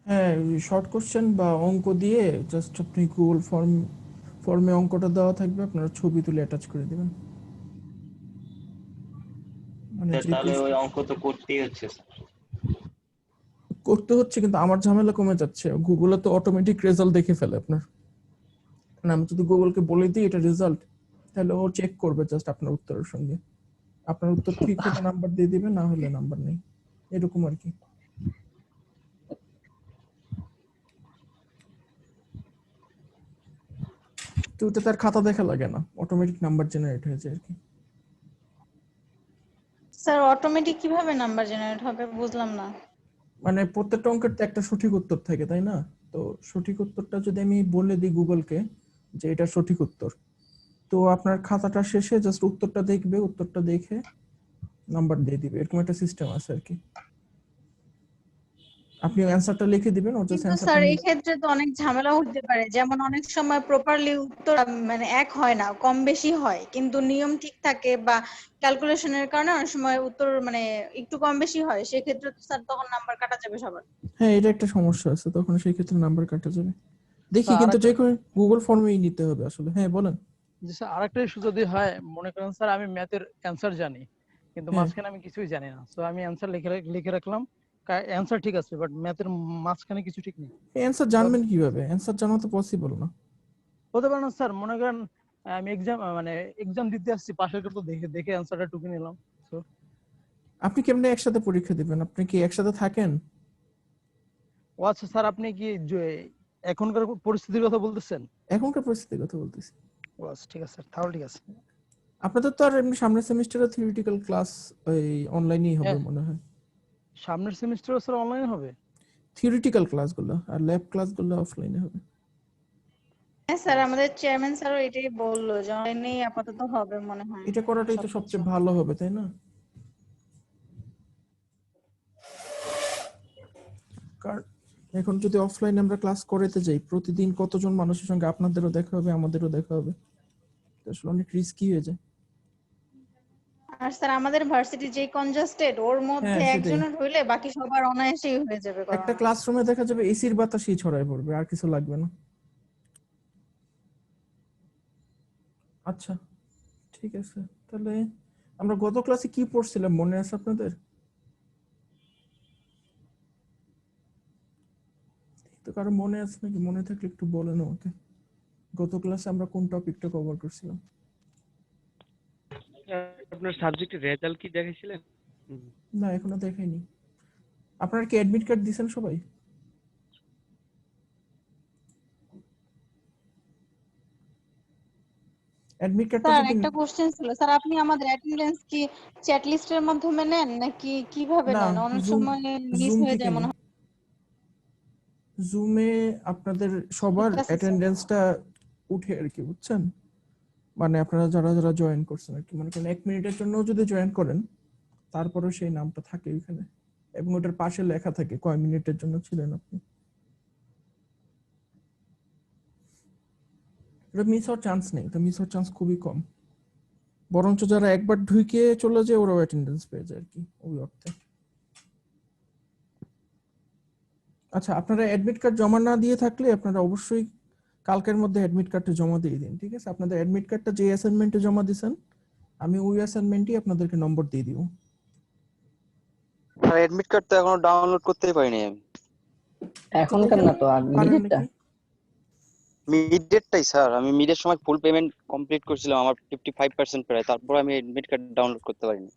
হ্যাঁ, short question বা অঙ্ক দিয়ে জাস্ট আপনি গুগল ফর্মে অঙ্কটা দেওয়া থাকবে, আপনারা ছবি তুলে অ্যাটাচ করে দিবেন। মানে যে তাহলে পৃষ্ঠা ওই অঙ্ক তো করতেই হচ্ছে স্যার। করতে হচ্ছে, কিন্তু আমার ঝামেলা কমে যাচ্ছে। গুগলে তো অটোমেটিক রেজাল্ট দেখে ফেলে আপনার। মানে আমি যদি গুগলকে বলে দিই এটা রেজাল্ট, তাহলে ও চেক করবে জাস্ট আপনার উত্তরের সঙ্গে। আপনার উত্তর ঠিক হলে নাম্বার দিয়ে দিবে, না হলে নাম্বার নেই, এরকম আর কি। তো ওটা তার খাতা দেখা লাগে না, অটোমেটিক নাম্বার জেনারেট হয়ে যায় আর কি। স্যার অটোমেটিক কিভাবে নাম্বার জেনারেট হবে বুঝলাম না। মানে প্রত্যেকটা অঙ্কের তো একটা সঠিক উত্তর থাকে, তাই না? তো সঠিক উত্তরটা যদি আমি বলে দিই গুগলকে যে এটা সঠিক উত্তর, তো আপনার খাতাটা শেষে জাস্ট উত্তরটা দেখবে, উত্তরটা দেখে নাম্বার দিয়ে দিবে, এরকম একটা সিস্টেম আছে আর কি। আপনি অ্যান্সারটা লিখে দিবেন, ও জাস্ট কিন্তু অ্যান্সারটা স্যার এই নিয়ে। ক্ষেত্রে তো অনেক ঝামেলা হতে পারে, যেমন অনেক সময় প্রপারলি উত্তর মানে এক হয় না, কম বেশি হয়, কিন্তু নিয়ম ঠিক থাকে বা ক্যালকুলেশনের কারণে অনেক সময় উত্তর মানে একটু কম বেশি হয়, সেক্ষেত্রে তো স্যার তখন নাম্বার কাটা যাবে সবার। হ্যাঁ, এটা একটা সমস্যা আছে, তখন সেই ক্ষেত্রে নাম্বার কাটা যাবে। দেখি, স্যার কিন্তু আরেকটা যে কোনো গুগল ফর্মেই নিতে হবে আসলে। হ্যাঁ বলেন। জি স্যার, আরেকটা ইস্যু যদি হয়, মনে করেন স্যার আমি ম্যাথের অ্যান্সার জানি, কিন্তু হ্যাঁ, মাঝখানে আমি কিছুই জানি না, তো আমি অ্যান্সার লিখে রাখলাম, অ্যান্সার ঠিক আছে, বাট ম্যাথের মাঝখানে কিছু ঠিক নেই। অ্যান্সার তবে জানবেন কিভাবে? অ্যান্সার জানা তো পসিবল না। হতে পারে না স্যার, মনে করেন আমি এক্সাম দিতে আসছি, পাশের তো দেখে দেখে অ্যান্সারটা টুকে নিলাম। So, আপনি কেমনে একসাথে পরীক্ষা দিবেন? আপনি কি একসাথে থাকেন? ও আচ্ছা স্যার, আপনি কি এখনকার পরিস্থিতির কথা বলতেছেন? এখনকার পরিস্থিতির কথা বলতেছি। ও আচ্ছা, ঠিক আছে স্যার, তাহলে ঠিক আছে। আপনাদের তো আর এমনি সামনের সেমিস্টারে থিওরিটিক্যাল ক্লাস ওই অনলাইনেই হবে হ্যাঁ, মনে হয়। সামনের সেমিস্টার স্যার অনলাইন হবে। থিওরিটিক্যাল ক্লাসগুলো, আর ল্যাব ক্লাসগুলো অফলাইনে হবে। হ্যাঁ স্যার, আমাদের চেয়ারম্যান স্যারও এটাই বললো যে অনলাইনেই আপাতত হবে মনে হয় এটা করাটাই তো সবকিছু। সবচেয়ে ভালো হবে, তাই না? কারণ এখন যদি অফলাইনে আমরা ক্লাস করাতে যাই, প্রতিদিন কতজন মানুষের সঙ্গে আপনাদেরও দেখা হবে, আমাদেরও দেখা হবে, তো আসলে অনেক রিস্কি হয়ে যায়। আর স্যার আমাদের ভার্সিটি যে কনজাস্টেড, ওর মধ্যে হ্যাঁ, সেটাই। একজনের হইলে বাকি সবার অনায়াসেই হয়ে যাবে একটা করানো। ক্লাসরুমে দেখা যাবে এসির বাতাসই ছড়ায় পড়বে, আর কিছু লাগবে না। আচ্ছা, ঠিক আছে। তাহলে আমরা গত ক্লাসে কি পড়ছিলাম মনে আছে আপনাদের? তো কারো মনে আছে নাকি? মনে থাকলে একটু বলেন আমাকে। গত ক্লাসে আমরা কোন টপিকটা কভার করছিলাম? আপনার সাবজেক্টের রেজাল্ট কি দেখেছিলেন? না, এখনো দেখাইনি। আপনারা কি অ্যাডমিট কার্ড দিয়েছেন সবাই? অ্যাডমিট কার্ডটা স্যার যদি একটা কোশ্চেন ছিল স্যার, আপনি আমাদের অ্যাটেন্ডেন্স কি চ্যাট লিস্টের মাধ্যমে নেন নাকি কিভাবে না, নেন? অনেক জুম সময় মিস জুম হয়ে থেকে যায় নি। মনে হয়। জুমে আপনাদের সবার ঠিক আছে স্যার। অ্যাটেন্ডেন্সটা উঠে আর কি, বুঝছেন? মানে আপনারা যারা যারা জয়েন করছেন আর কি, মনে করেন 1 মিনিটের জন্য যদি জয়েন করেন, তারপরেও সেই নামটা থাকে ওইখানে, এবং ওটার পাশে লেখা থাকে কয় মিনিটের জন্য ছিলেন আপনি। এটা মিস হওয়ার চান্স নেই, তো মিস হওয়ার চান্স খুবই কম। বরঞ্চ যারা একবার ঢুকে চলে যায় ওরাও অ্যাটেন্ডেন্স পেয়ে যায় আর কি, ওই অর্থে। আচ্ছা, আপনারা অ্যাডমিট কার্ড জমা না দিয়ে থাকলে আপনারা অবশ্যই কালকের মধ্যে অ্যাডমিট কার্ডটা জমা দিয়ে দিন, ঠিক আছে? আপনাদের অ্যাডমিট কার্ডটা যে অ্যাসাইনমেন্টে জমা দিয়েছেন, আমি ওই অ্যাসাইনমেন্টই আপনাদেরকে নম্বর দিয়ে দিব। আর এডমিট কার্ড তো এখনো ডাউনলোড করতেই পারিনি আমি। তো এখনকার দেখেন, না তো, পারেন মিডিয়েটটা। নাকি। মিডেরটাই স্যার, আমি মিডের সময় ফুল পেমেন্ট কমপ্লিট করছিলাম, আমার 55% প্রায়, তারপর আমি এডমিট কার্ড ডাউনলোড করতে পারিনি।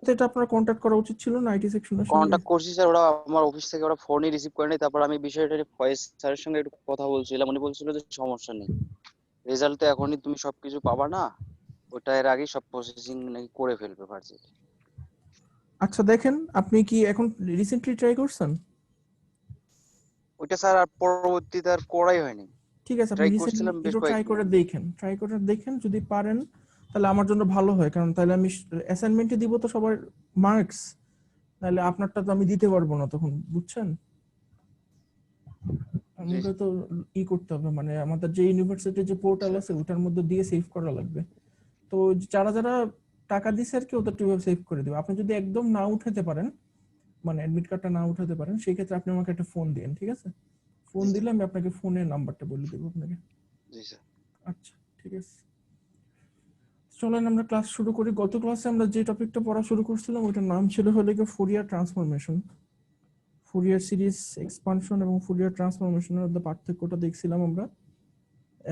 তো এটা আপনার কন্ট্যাক্ট করা উচিত ছিল না আইটি সেকশনের সঙ্গে। কন্টাক্ট করছি স্যার, ওরা আমার অফিস থেকে ওরা ফোনই রিসিভ করেনি। তারপর আমি বিষয়টা ফয়েজ স্যারের সঙ্গে একটু কথা বলছিলাম, উনি বলছিল যে সমস্যা নেই, রেজাল্ট তো এখনই তুমি সবকিছু পাবা না, ওটা এর আগেই সব প্রসেসিং নাকি করে ফেলবে ভার্সিটি। আচ্ছা দেখেন, আপনি কি এখন রিসেন্টলি ট্রাই করছেন? ওইটা স্যার আর পরবর্তীতে আর করাই হয়নি। ঠিক আছে, আপনি ট্রাই রিসেন্টলি করছিলাম বেশ একটু ট্রাই কয়েকদিন। করে দেখেন, যদি পারেন তাহলে আমার জন্য ভালো হয়, কারণ তাহলে আমি অ্যাসাইনমেন্টে দিব তো সবার মার্কস, তাহলে আপনারটা তো আমি দিতে পারবো না তখন, বুঝছেন? জি আমাকে তো করতে হবে, মানে আমাদের যে ইউনিভার্সিটির যে পোর্টাল স্যার। আছে ওটার মধ্যে দিয়ে সেভ করা লাগবে। তো যারা যারা টাকা দিছে আর কি, ওদের টুইবে সেভ করে দিবে। আপনি যদি একদম না উঠাতে পারেন, মানে অ্যাডমিট কার্ডটা না উঠাতে পারেন, সেই ক্ষেত্রে আপনি আমাকে একটা ফোন দিন, ঠিক আছে? ফোন দিলে আমি আপনাকে ফোনের নাম্বারটা বলে দেবো আপনাকে। জি স্যার। আচ্ছা ঠিক আছে, চলেন আমরা ক্লাস শুরু করি। গত ক্লাসে আমরা যে টপিকটা পড়া শুরু করছিলাম ওটার নাম ছিল হলো কি Fourier transformation. Fourier series expansion এবং ফুরিয়ার ট্রান্সফরমেশনের মধ্যে পার্থক্যটা দেখছিলাম আমরা,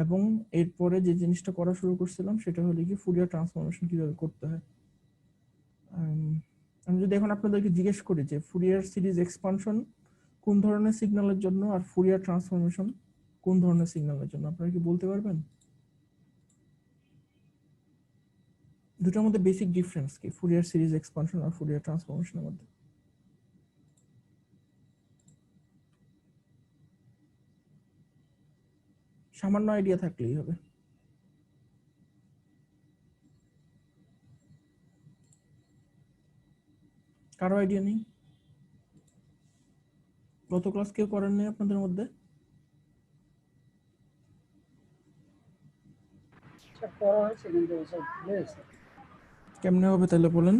এবং এরপরে যে জিনিসটা করা শুরু করছিলাম সেটা হলো কি ফুরিয়ার ট্রান্সফরমেশন কিভাবে করতে হয়। আমি যদি এখন আপনাদেরকে জিজ্ঞেস করি যে ফুরিয়ার সিরিজ এক্সপানশন কোন ধরনের সিগন্যালের জন্য আর ফুরিয়ার ট্রান্সফরমেশন কোন ধরনের সিগন্যালের জন্য, আপনারা কি বলতে পারবেন? দুটোর মধ্যে বেসিক ডিফারেন্স কি ফুরিয়ার সিরিজ এক্সপানশন আর ফুরিয়ার ট্রান্সফরমেশনের মধ্যে? সামান্য আইডিয়া থাকলেই হবে। কারো আইডিয়া নেই? গত ক্লাস কেউ করেন নাই আপনাদের মধ্যে? কেমনে হবে তাহলে বলেন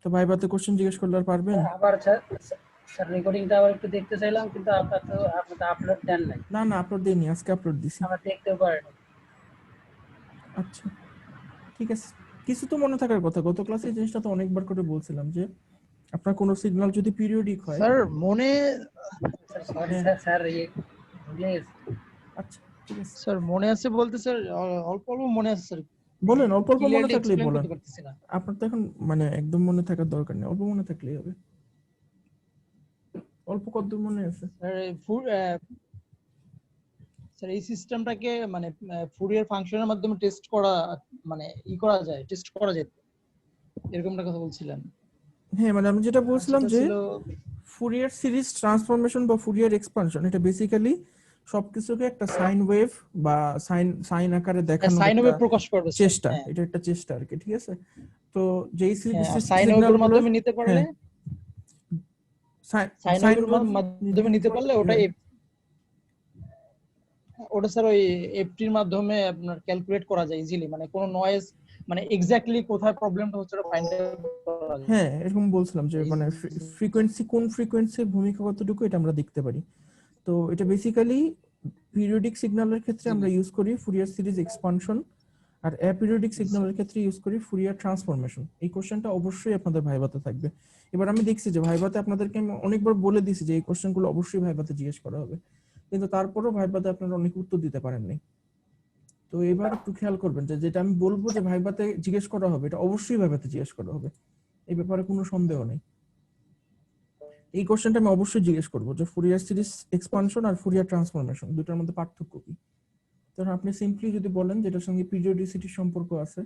তো? ভাইবাতে কোশ্চেন জিজ্ঞেস করলে আর পারবেন? আবার স্যার রেকর্ডিংটা আবার একটু দেখতে চাইলাম, কিন্তু আপনি তো আপলোড দেন নাই। না না, আপলোড দিইনি, আজকে আপলোড দিছি। আবার দেখতেও পারেন। আচ্ছা ঠিক আছে, কিছু তো মনে থাকার কথা। গত ক্লাসে এই জিনিসটা তো অনেকবার করে বলছিলাম যে আপনার কোনো সিগন্যাল যদি পিরিয়ডিক হয়। স্যার মনে সরি স্যার, স্যার ভুলে গেছি। আচ্ছা ঠিক আছে, স্যার মনে আছে বলতে স্যার অল্প অল্প মনে আছে স্যার, বলেন। অল্প অল্প মনে ক্লিয়ারলি থাকলেই এক্সপ্লেইন বলেন, করতে পারতেছি না। আপনার তো এখন মানে একদম মনে থাকার দরকার নেই, অল্প মনে থাকলেই হবে। অল্প কতদূর মনে আছে? স্যার স্যার এই সিস্টেমটাকে মানে ফুরিয়ার ফাংশনের মাধ্যমে টেস্ট করা, মানে করা যায়, টেস্ট করা যায়, এরকমটা কথা বলছিলেন। হ্যাঁ মানে আমি যেটা বলছিলাম সেটা যে ছিল ফুরিয়ার সিরিজ ট্রান্সফরমেশন বা ফুরিয়ার এক্সপানশন এটা বেসিক্যালি সবকিছুকে একটা সাইন ওয়েভ বা সাইন আকারে দেখানোর সাইন একটা ওয়েভ প্রকাশ করবে স্যার। চেষ্টা, হ্যাঁ, এটা একটা চেষ্টা আর কি, ঠিক আছে? তো যেই সাইন সিগন্যাল ওয়েভের মাধ্যমে নিতে পারলে, সাইন ওয়েভের মাধ্যমে নিতে পারলে ওটা স্যার ওই এফটির মাধ্যমে আপনার ক্যালকুলেট করা যায় ইজিলি, মানে কোনো নয়েজ, মানে এক্স্যাক্টলি কোথায় প্রবলেমটা হচ্ছে ওটা ফাইন্ড আউট করা যায়। হ্যাঁ এরকম বলছিলাম যে মানে ফ্রিকোয়েন্সি, কোন ফ্রিকোয়েন্সির ভূমিকা কতটুকু এটা আমরা দেখতে পারি। তো এটা বেসিক্যালি পিরিয়ডিক সিগন্যালের ক্ষেত্রে আমরা ইউজ করি ফুরিয়ার সিরিজ এক্সপানশন, আর অ্যাপিরিয়ডিক সিগন্যালের ক্ষেত্রে ইউজ করি ফুরিয়ার ট্রান্সফরমেশন। এই কোশ্চেনটা অবশ্যই আপনাদের ভাইভাতে থাকবে। এবার আমি দেখছি যে ভাইভাতে আপনাদেরকে আমি অনেকবার বলে দিয়েছি যে এই কোশ্চেনগুলো অবশ্যই ভাইভাতে জিজ্ঞেস করা হবে, কিন্তু তারপরেও ভাইভাতে আপনারা অনেক উত্তর দিতে পারেননি। তো এবার একটু খেয়াল করবেন যে যেটা আমি বলবো যে ভাইভাতে জিজ্ঞেস করা হবে এটা অবশ্যই ভাইভাতে জিজ্ঞেস করা হবে, এই ব্যাপারে কোনো সন্দেহ নেই। এই কোশ্চেনটা আমি অবশ্যই জিজ্ঞেস করবো যে ফুরিয়ার সিরিজ এক্সপানশন আর ফুরিয়ার ট্রান্সফরমেশন দুটোর মধ্যে পার্থক্য কি। তখন আপনি সিম্পলি যদি বলেন যেটার সঙ্গে পিরিয়ডিসিটির সম্পর্ক আছে,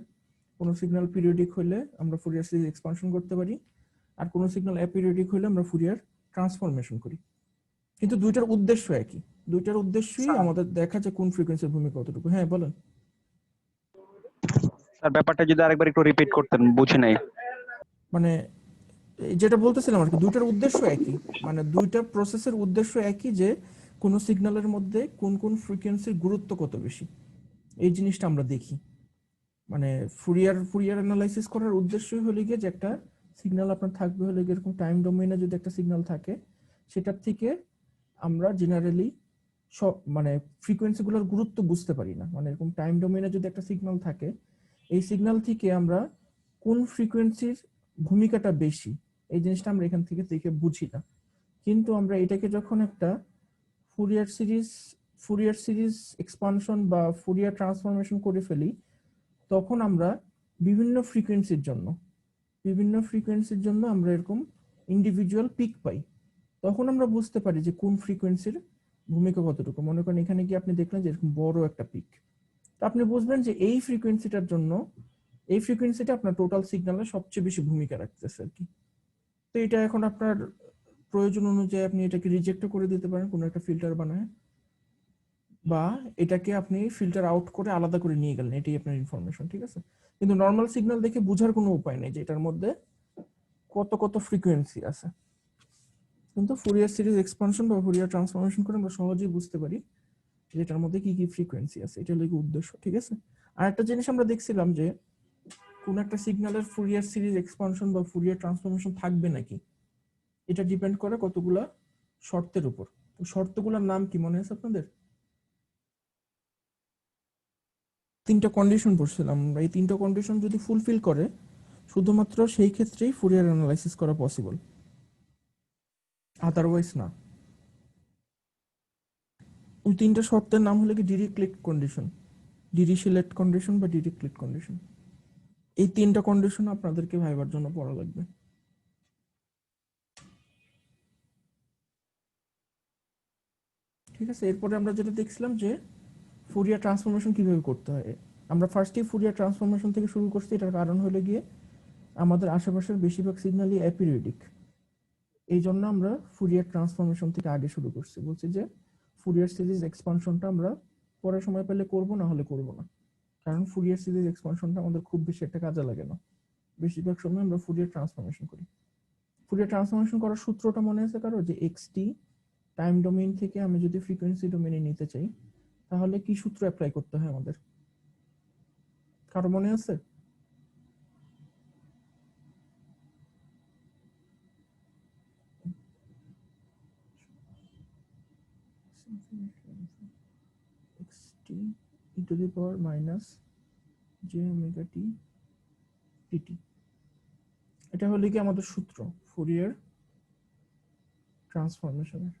কোন সিগন্যাল পিরিয়ডিক হলে আমরা ফুরিয়ার সিরিজ এক্সপানশন করতে পারি, আর কোন সিগন্যাল অ্যাপিরিয়ডিক হলে আমরা ফুরিয়ার ট্রান্সফরমেশন করি। কিন্তু দুইটার উদ্দেশ্য একই, দুইটার উদ্দেশ্যই আমাদের দেখা যে কোন ফ্রিকোয়েন্সির ভূমিকা কতটুকু। হ্যাঁ বলেন। স্যার ব্যাপারটা যদি আরেকবার একটু রিপিট করতেন, বুঝি নাই। মানে যেটা বলতেছিলাম আর কি, দুইটার উদ্দেশ্য একই, মানে দুইটা প্রসেসের উদ্দেশ্য একই যে কোন সিগন্যালের মধ্যে কোন কোন ফ্রিকোয়েন্সির গুরুত্ব কত বেশি, এই জিনিসটা আমরা দেখি। মানে ফুরিয়ার অ্যানালাইসিস করার উদ্দেশ্যই হলো গিয়ে যে একটা সিগন্যাল আপনার থাকবে হলো গিয়ে এরকম টাইম ডোমেইনে যদি একটা সিগন্যাল থাকে, সেটার থেকে আমরা জেনারেলি সব মানে ফ্রিকোয়েন্সিগুলোর গুরুত্ব বুঝতে পারি না। মানে এরকম টাইম ডোমেইনে যদি একটা সিগন্যাল থাকে, এই সিগন্যাল থেকে আমরা কোন ফ্রিকোয়েন্সির ভূমিকাটা বেশি এই জিনিসটা আমরা এখান থেকে দেখে বুঝি না। কিন্তু আমরা এটাকে যখন একটা ফুরিয়ার সিরিজ এক্সপানশন বা ফুরিয়ার ট্রান্সফরমেশন করে ফেলি, তখন আমরা বিভিন্ন ফ্রিকোয়েন্সির জন্য আমরা এরকম ইন্ডিভিজুয়াল পিক পাই। তখন আমরা বুঝতে পারি যে কোন ফ্রিকোয়েন্সির ভূমিকা কতটুকু। মনে করেন এখানে কি আপনি দেখলেন যে এরকম বড় একটা পিক, তো আপনি বুঝবেন যে এই ফ্রিকোয়েন্সিটা আপনার টোটাল সিগন্যালের সবচেয়ে বেশি ভূমিকা রাখতেছে আর কি। তো এটা এখন আপনার প্রয়োজন অনুযায়ী আপনি এটাকে রিজেক্ট করে দিতে পারেন কোনো একটা ফিল্টার বানায়, বা এটাকে আপনি ফিল্টার আউট করে আলাদা করে নিয়ে গেলেন, এটাই আপনার ইনফরমেশন, ঠিক আছে? কিন্তু নর্মাল সিগন্যাল দেখে বোঝার কোনো উপায় নেই যে এটার মধ্যে কত কত ফ্রিকোয়েন্সি আছে। কিন্তু ফুরিয়ার সিরিজ এক্সপানশন বা ফুরিয়ার ট্রান্সফরমেশন করে আমরা সহজেই বুঝতে পারি যে এটার মধ্যে কি কি ফ্রিকোয়েন্সি আছে, এটা হলো উদ্দেশ্য, ঠিক আছে? আর একটা জিনিস আমরা দেখছিলাম যে কোন একটা সিগন্যালের ফুরিয়ার সিরিজ এক্সপানশন বা ফুরিয়ার ট্রান্সফরমেশন থাকবে নাকি, এটা ডিপেন্ড করে কতগুলা শর্তের উপর। তো শর্তগুলোর নাম কি মনে আছে আপনাদের? 3টা কন্ডিশন পড়ছিলাম আমরা। এই 3টা কন্ডিশন যদি ফুলফিল করে শুধুমাত্র সেই ক্ষেত্রেই ফুরিয়ার অ্যানালাইসিস করা পসিবল, আদারওয়াইজ না। ওই 3টা শর্তের নাম হলো কি ডিরিক্লেট কন্ডিশন, ডিরিশিলেট কন্ডিশন বা ডিরিক্লেট কন্ডিশন। এই 3টা কন্ডিশন আপনাদেরকে ভাইবার জন্য পড়া লাগবে। ঠিক আছে, এরপরে আমরা যেটা দেখছিলাম যে ফুরিয়ার ট্রান্সফরমেশন কিভাবে করতে হয়। আমরা ফার্স্টেই ফুরিয়ার ট্রান্সফরমেশন থেকে শুরু করছি। এটার কারণ হলো গিয়ে আমাদের আশেপাশের বেশিরভাগ সিগন্যালই অ্যাপিরিয়ডিক, এই জন্য আমরা ফুরিয়ার ট্রান্সফরমেশন থেকে আগে শুরু করছি। বলছি যে ফুরিয়ার সিরিজ এক্সপানশনটা আমরা পরে সময় পেলে করব, না হলে করব না, কারণ ফুরিয়ার সিরিজ এক্সপানশনটা আমাদের খুব বেশি একটা কাজে লাগে না। বেশিরভাগ সময় আমরা ফুরিয়ার ট্রান্সফরমেশন করি। ফুরিয়ার ট্রান্সফরমেশন করার সূত্রটা মনে আছে কারো? যে এক্সটি টাইম ডোমেইন থেকে আমি যদি ফ্রিকোয়েন্সি ডোমেইনে নিতে চাই তাহলে কি সূত্র অ্যাপ্লাই করতে হয় আমাদের? কারো মনে আছে? xt e to the power minus j omega t dt, এটা হলো কি আমাদের সূত্র ফুরিয়ার ট্রান্সফরমেশনের।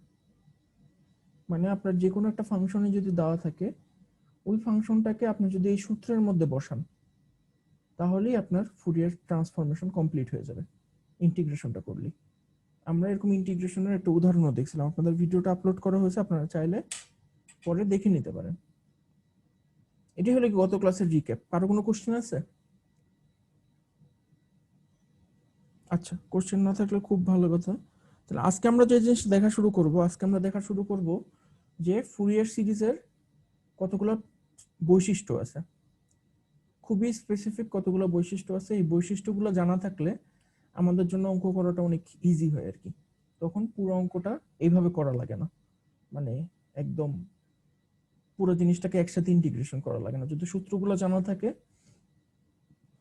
মানে আপনার যে কোনো একটা ফাংশনে যদি দেওয়া থাকে, ওই ফাংশনটাকে আপনি যদি এই সূত্রের মধ্যে বসান তাহলেই আপনার ফুরিয়ার ট্রান্সফরমেশন কমপ্লিট হয়ে যাবে ইন্টিগ্রেশনটা করলে। আমরা এরকম ইন্টিগ্রেশনের একটা উদাহরণও দেখছিলাম, আপনাদের ভিডিওটা আপলোড করা হয়েছে, আপনারা চাইলে পরে দেখে নিতে পারেন। এটি হলো কি গত ক্লাসের রিক্যাপ। কারো কোনো কোশ্চেন আছে? আচ্ছা, কোশ্চেন না থাকলে খুব ভালো কথা। তাহলে আজকে আমরা যে জিনিস দেখা শুরু করব, আজকে আমরা দেখা শুরু করব যে ফুরিয়ার সিরিজের কতগুলো বৈশিষ্ট্য আছে, খুবই স্পেসিফিক কতগুলো বৈশিষ্ট্য আছে। এই বৈশিষ্ট্যগুলো জানা থাকলে আমাদের জন্য অঙ্ক করাটা অনেক ইজি হয় আর কি। তখন পুরো অঙ্কটা এইভাবে করা লাগে না, মানে একদম পুরো জিনিসটাকে একসাথে ইন্টিগ্রেশন করা লাগে না। যদি সূত্রগুলো জানা থাকে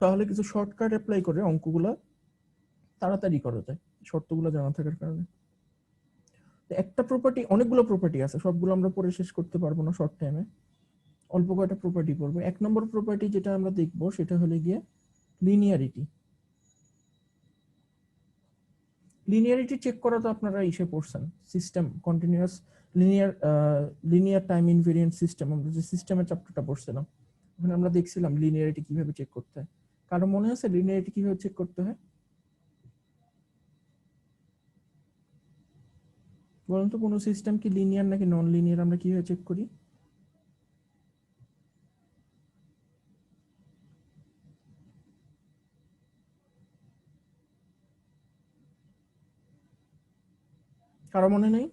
তাহলে কিছু শর্টকাট অ্যাপ্লাই করে অঙ্কগুলো তাড়াতাড়ি করা যায় শর্তগুলো জানা থাকার কারণে। একটা প্রপার্টি, অনেকগুলো প্রপার্টি আছে, সবগুলো আমরা পরে শেষ করতে পারবো না শর্ট টাইমে, অল্প কয়টা প্রপার্টি পড়বো। 1 নম্বর প্রপার্টি যেটা আমরা দেখবো সেটা হলো গিয়ে লিনিয়ারিটি। লিনিয়ারিটি চেক করা তো আপনারা ইসে পড়ছেন, system continuous linear time invariant system, আমরা যে সিস্টেমের চ্যাপ্টারটা পড়ছিলাম ওখানে আমরা দেখছিলাম লিনিয়ারিটি কিভাবে চেক করতে হয়। কারো মনে আছে লিনিয়ারিটি কিভাবে চেক করতে হয়? বলুন তো, কোনো সিস্টেম কি লিনিয়ার নাকি নন লিনিয়ার আমরা কিভাবে চেক করি? কারো মনে নেই?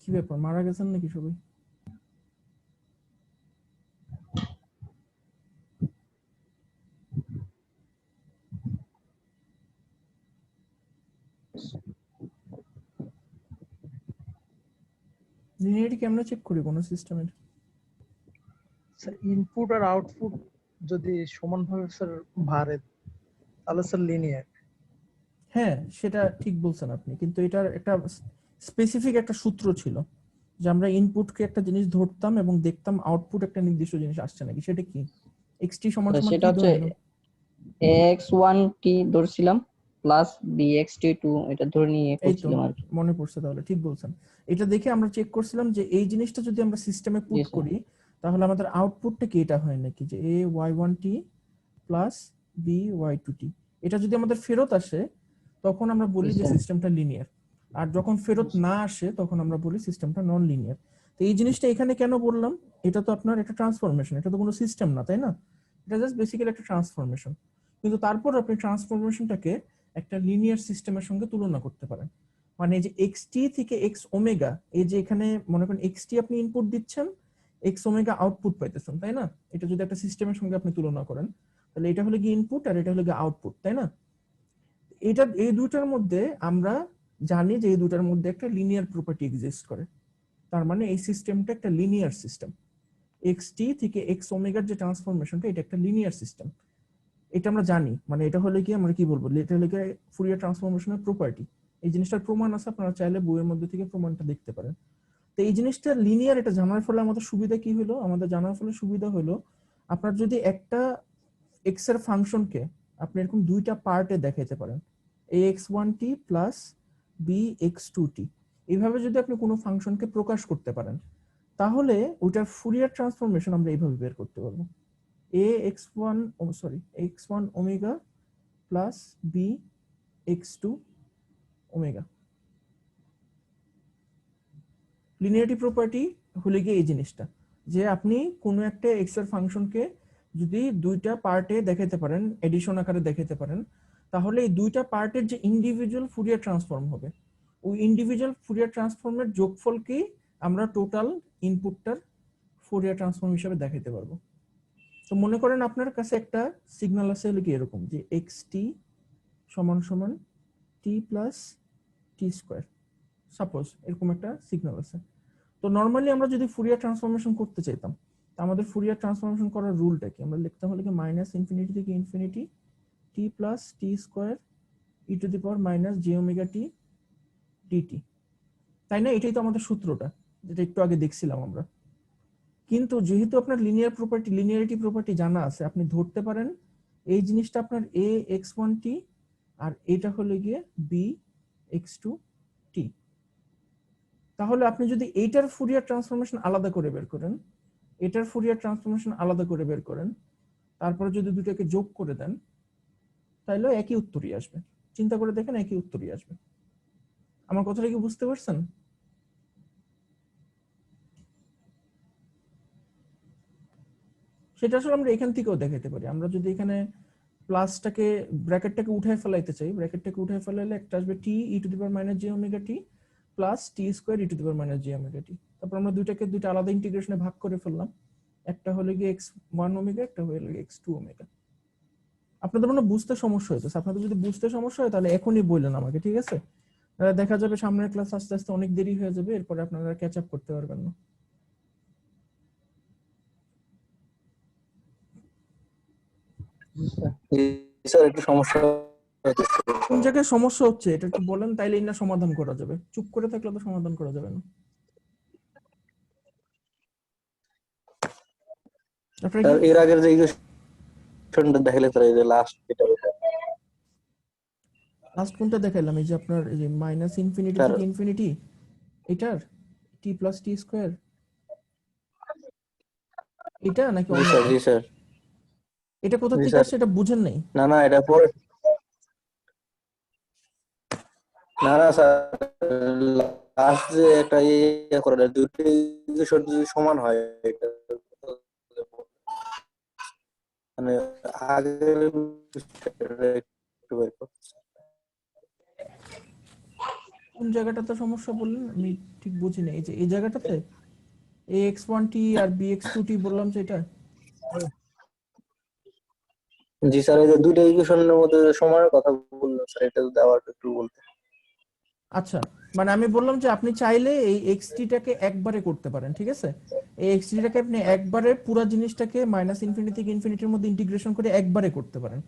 কি ব্যাপার, মারা গেছেন নাকি সবাই? লিনিয়ারিটি কেমনে চেক করি কোন সিস্টেমের? স্যার ইনপুট আর আউটপুট যদি সমানভাবে স্যার বাড়ে তাহলে স্যার লিনিয়ার। হ্যাঁ, সেটা ঠিক বলছেন আপনি, কিন্তু এটার একটা স্পেসিফিক একটা সূত্র ছিল যে আমরা ইনপুটকে একটা জিনিস ধরতাম এবং দেখতাম আউটপুট একটা নির্দিষ্ট জিনিস আসছে নাকি। সেটা কি? xt সমান সমান সেটা কি হচ্ছে ধরে নিলাম? x1t ধরছিলাম প্লাস bxt2 এটা ধরে নিয়ে এই তো করছিলাম আর কি। মনে পড়ছে, তাহলে ঠিক বলছেন। এটা দেখে আমরা চেক করছিলাম যে এই জিনিসটা যদি আমরা সিস্টেমে পুট Yes, sir. করি তাহলে আমাদের আউটপুটটা কি এটা হয় নাকি, যে a y1t plus b y2t, এটা যদি আমাদের ফেরত আসে তখন আমরা বলি Yes, যে sir. সিস্টেমটা লিনিয়ার, আর যখন ফেরত না আসে তখন আমরা বলি সিস্টেমটা নন লিনিয়ার। তো এই জিনিসটা এখানে কেন বললাম? এটা তো আপনার একটা ট্রান্সফরমেশন, এটা তো কোনো সিস্টেম না, তাই না? এটা জাস্ট বেসিক্যালি একটা ট্রান্সফরমেশন, কিন্তু তারপর আপনি ট্রান্সফরমেশনটাকে একটা লিনিয়ার সিস্টেমের সঙ্গে তুলনা করতে পারেন। মানে এই যে xt থেকে x ওমেগা, এই যে এখানে মনে করেন xt আপনি ইনপুট দিচ্ছেন, x ওমেগা আউটপুট পাইতেছেন, তাই না? এটা যদি একটা সিস্টেমের সঙ্গে আপনি তুলনা করেন তাহলে এটা হলো কি ইনপুট আর এটা হলো কি আউটপুট, তাই না? এটা এই দুটার মধ্যে আমরা জানি যে এই দুটার মধ্যে একটা লিনিয়ার প্রপার্টি এক্সিস্ট করে, তার মানে এই সিস্টেমটা একটা লিনিয়ার সিস্টেম। xt থেকে x ওমেগার যে ট্রান্সফরমেশনটা, এটা একটা লিনিয়ার সিস্টেম। এটা আমরা জানি, মানে এটা হলে কি আমরা কি বলবো, এটা হলে ফুরিয়ার ট্রান্সফরমেশনের প্রপার্টি। এই জিনিসটার প্রমাণ আছে, আপনারা চাইলে বইয়ের মধ্যে থেকে প্রমাণটা দেখতে পারেন। তো এই জিনিসটা লিনিয়ার, এটা জানার ফলে আমাদের সুবিধা কি হলো, আমাদের জানার ফলে সুবিধা হলো আপনার যদি একটা x এর ফাংশনকে আপনি এরকম দুইটা পার্টে দেখাতে পারেন, ax1t প্লাস bx2t, এইভাবে যদি আপনি কোনো ফাংশনকে প্রকাশ করতে পারেন, তাহলে ওইটার ফুরিয়ার ট্রান্সফরমেশন আমরা এইভাবে বের করতে পারবো, ax1 x1 omega plus bx2 omega. Linearity property হলে গিয়ে এই জিনিসটা, যে আপনি কোনো একটা এক্স এর ফাংশনকে যদি দুইটা পার্টে দেখাতে পারেন, এডিশন আকারে দেখাতে পারেন, তাহলে এই দুইটা পার্টের যে ইন্ডিভিজুয়াল ফুরিয়ার ট্রান্সফর্ম হবে, ওই ইন্ডিভিজুয়াল ফুরিয়ার ট্রান্সফর্মের যোগফলকেই আমরা টোটাল ইনপুটটার ফুরিয়ার ট্রান্সফর্ম হিসেবে দেখাতে পারবো। তো মনে করেন আপনার কাছে একটা সিগন্যাল আছে হলো কি এরকম, যে xt সমান সমান t প্লাস টি স্কোয়ার, সাপোজ এরকম একটা সিগন্যাল আছে। তো নরমালি আমরা যদি ফুরিয়ার ট্রান্সফরমেশন করতে চাইতাম, তো আমাদের ফুরিয়ার ট্রান্সফরমেশন করার রুলটা কি, আমরা লিখতাম হলো কি মাইনাস ইনফিনিটি থেকে infinity t plus T square E to the power minus J omega t dt, তাই না? এটাই তো আমাদের সূত্রটা, যেটা একটু আগে দেখছিলাম আমরা। কিন্তু যেহেতু আপনার লিনিয়ারিটি প্রপার্টি জানা আছে, আপনি ধরতে পারেন এই জিনিসটা আপনার a x1t আর এটা হলো গিয়ে b x2t। তাহলে আপনি যদি এইটার ফুরিয়ার ট্রান্সফরমেশন আলাদা করে বের করেন, এটার ফুরিয়ার ট্রান্সফরমেশন আলাদা করে বের করেন, তারপরে যদি দুটোকে যোগ করে দেন, তাহলে একই উত্তরই আসবে। চিন্তা করে দেখেন, একই উত্তরই আসবে। আমার কথাটা কি বুঝতে পারছেন? সেটা আসলে আমরা এখান থেকেও দেখাতে পারি। আমরা যদি এখানে প্লাসটাকে ব্র্যাকেটটাকে উঠায় ফেলাইতে চাই, ব্র্যাকেটটাকে উঠায় ফেলাইলে একটা আসবে T E to the power minus J omega T plus T square E to the power minus J omega T. তারপর আমরা দুইটা আলাদা ইন্টিগ্রেশনে ভাগ করে ফেললাম, একটা হলো গিয়ে x1 ওমেগা, একটা হলো গিয়ে x2 ওমেগা। আপনাদের মনে বুঝতে সমস্যা হয়েছে, আপনাদের যদি বুঝতে সমস্যা হয় তাহলে এখনই বললেন আমাকে, ঠিক আছে? দেখা যাবে সামনের ক্লাস আস্তে আস্তে অনেক দেরি হয়ে যাবে, এরপরে আপনারা ক্যাচ আপ করতে পারবেন না। স্যার একটু সমস্যা হচ্ছে। কোন জায়গায় সমস্যা হচ্ছে এটা একটু বলেন, তাইলে না সমাধান করা যাবে। চুপ করে থাকলে তো সমাধান করা যাবে না। স্যার এর আগের যে ইকুয়েশনটা দেখালে স্যার, এই যে লাস্ট এটা লাস্ট কোনটা দেখাইলাম? এই যে আপনার এই যে মাইনাস ইনফিনিটি স্যার, থেকে ইনফিনিটি, এটার টি প্লাস টি স্কোয়ার, এটা নাকি জি অন্য? স্যার, জি স্যার, এটা কোথা জি থেকে স্যার। আসছে এটা বুঝেন নাই? না না, এটা পরে, না না স্যার, লাস্ট যে একটা ইয়ে করে দেয়, দুটো ইকুয়েশন যদি সমান হয়, এটা মানে আগের বিষয়টা একটু বের করতে। কোন জায়গাটাতে সমস্যা বললেন আমি ঠিক বুঝি নাই। এই যে এই জায়গাটাতে ax1t আর bx2t বললাম যে এটা। জি স্যার, এই যে দুটো ইকুয়েশনের মধ্যে সমানের কথা বললাম স্যার, এটা যদি আবার একটু বলতে। আচ্ছা, মানে আমি বললাম যে আপনি চাইলে এই xt টাকে একবারে করতে পারেন, ঠিক আছে? এই xt টাকে আপনি একবারে পুরো জিনিসটাকে মাইনাস ইনফিনিটি থেকে ইনফিনিটির মধ্যে ইন্টিগ্রেশন করে একবারে করতে পারেন।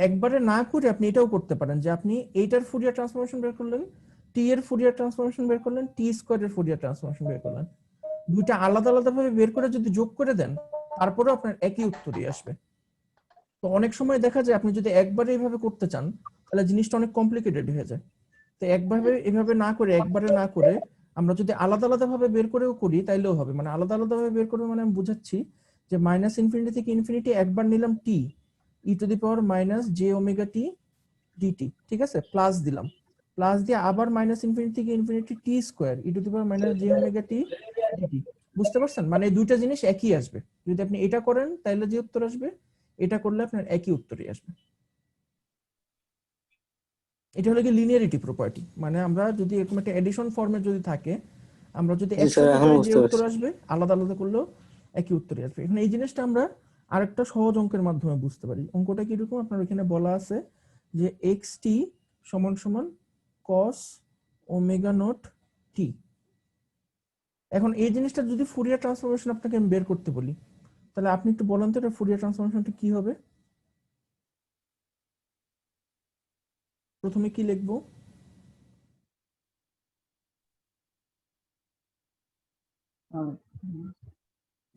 একবারে না করে আপনি এটাও করতে পারেন, যে আপনি এইটার ফুরিয়ার ট্রান্সফরমেশন বের করলেন, টি এর ফুরিয়ার ট্রান্সফরমেশন বের করলেন, টি স্কয়ারের ফুরিয়ার ট্রান্সফরমেশন বের করলেন, দুইটা আলাদা আলাদা ভাবে বের করে যদি যোগ করে দেন, তারপরেও আপনার একই উত্তরই আসবে। তো অনেক সময় দেখা যায় আপনি যদি একবারে এইভাবে করতে চান, তাহলে জিনিসটা অনেক কমপ্লিকেটেড হয়ে যায়। তো একভাবে এভাবে না করে, একবারে না করে আমরা যদি আলাদা আলাদা ভাবে বের করেও করি তাইলেও হবে। মানে আলাদা আলাদা ভাবে বের করবে মানে আমি বুঝাচ্ছি যে মাইনাস ইনফিনিটি থেকে ইনফিনিটি একবার নিলাম t E to the power minus J omega t dt, ঠিক আছে? প্লাস দিলাম, প্লাস দিয়ে আবার মাইনাস ইনফিনিটি থেকে infinity t square E to the power minus J omega t dt. বুঝতে পারছেন? মানে এই দুইটা জিনিস একই আসবে। যদি আপনি এটা করেন তাহলে যে উত্তর আসবে, এটা করলে আপনার একই উত্তরই আসবে। এটা হলো কি লিনিয়ারিটি প্রপার্টি। মানে আমরা যদি এরকম একটা এডিশন ফর্মে যদি থাকে, আমরা যদি জি স্যার, একসাথে এখন করি যে বুঝতে উত্তর পারছি। আসবে, আলাদা আলাদা করলেও একই উত্তরই আসবে। এখন এই জিনিসটা আমরা আরেকটা সহজ অঙ্কের মাধ্যমে বুঝতে পারি। অঙ্কটা কি এরকম, আপনার এখানে বলা আছে যে xt সমান সমান cos ওমেগা নট t। এখন এই জিনিসটা যদি ফুরিয়ার ট্রান্সফরমেশন আপনাকে আমি বের করতে বলি, তাহলে আপনি একটু বলেন তো এটা ফুরিয়ার ট্রান্সফরমেশনটা কি হবে? প্রথমে কি লিখবো?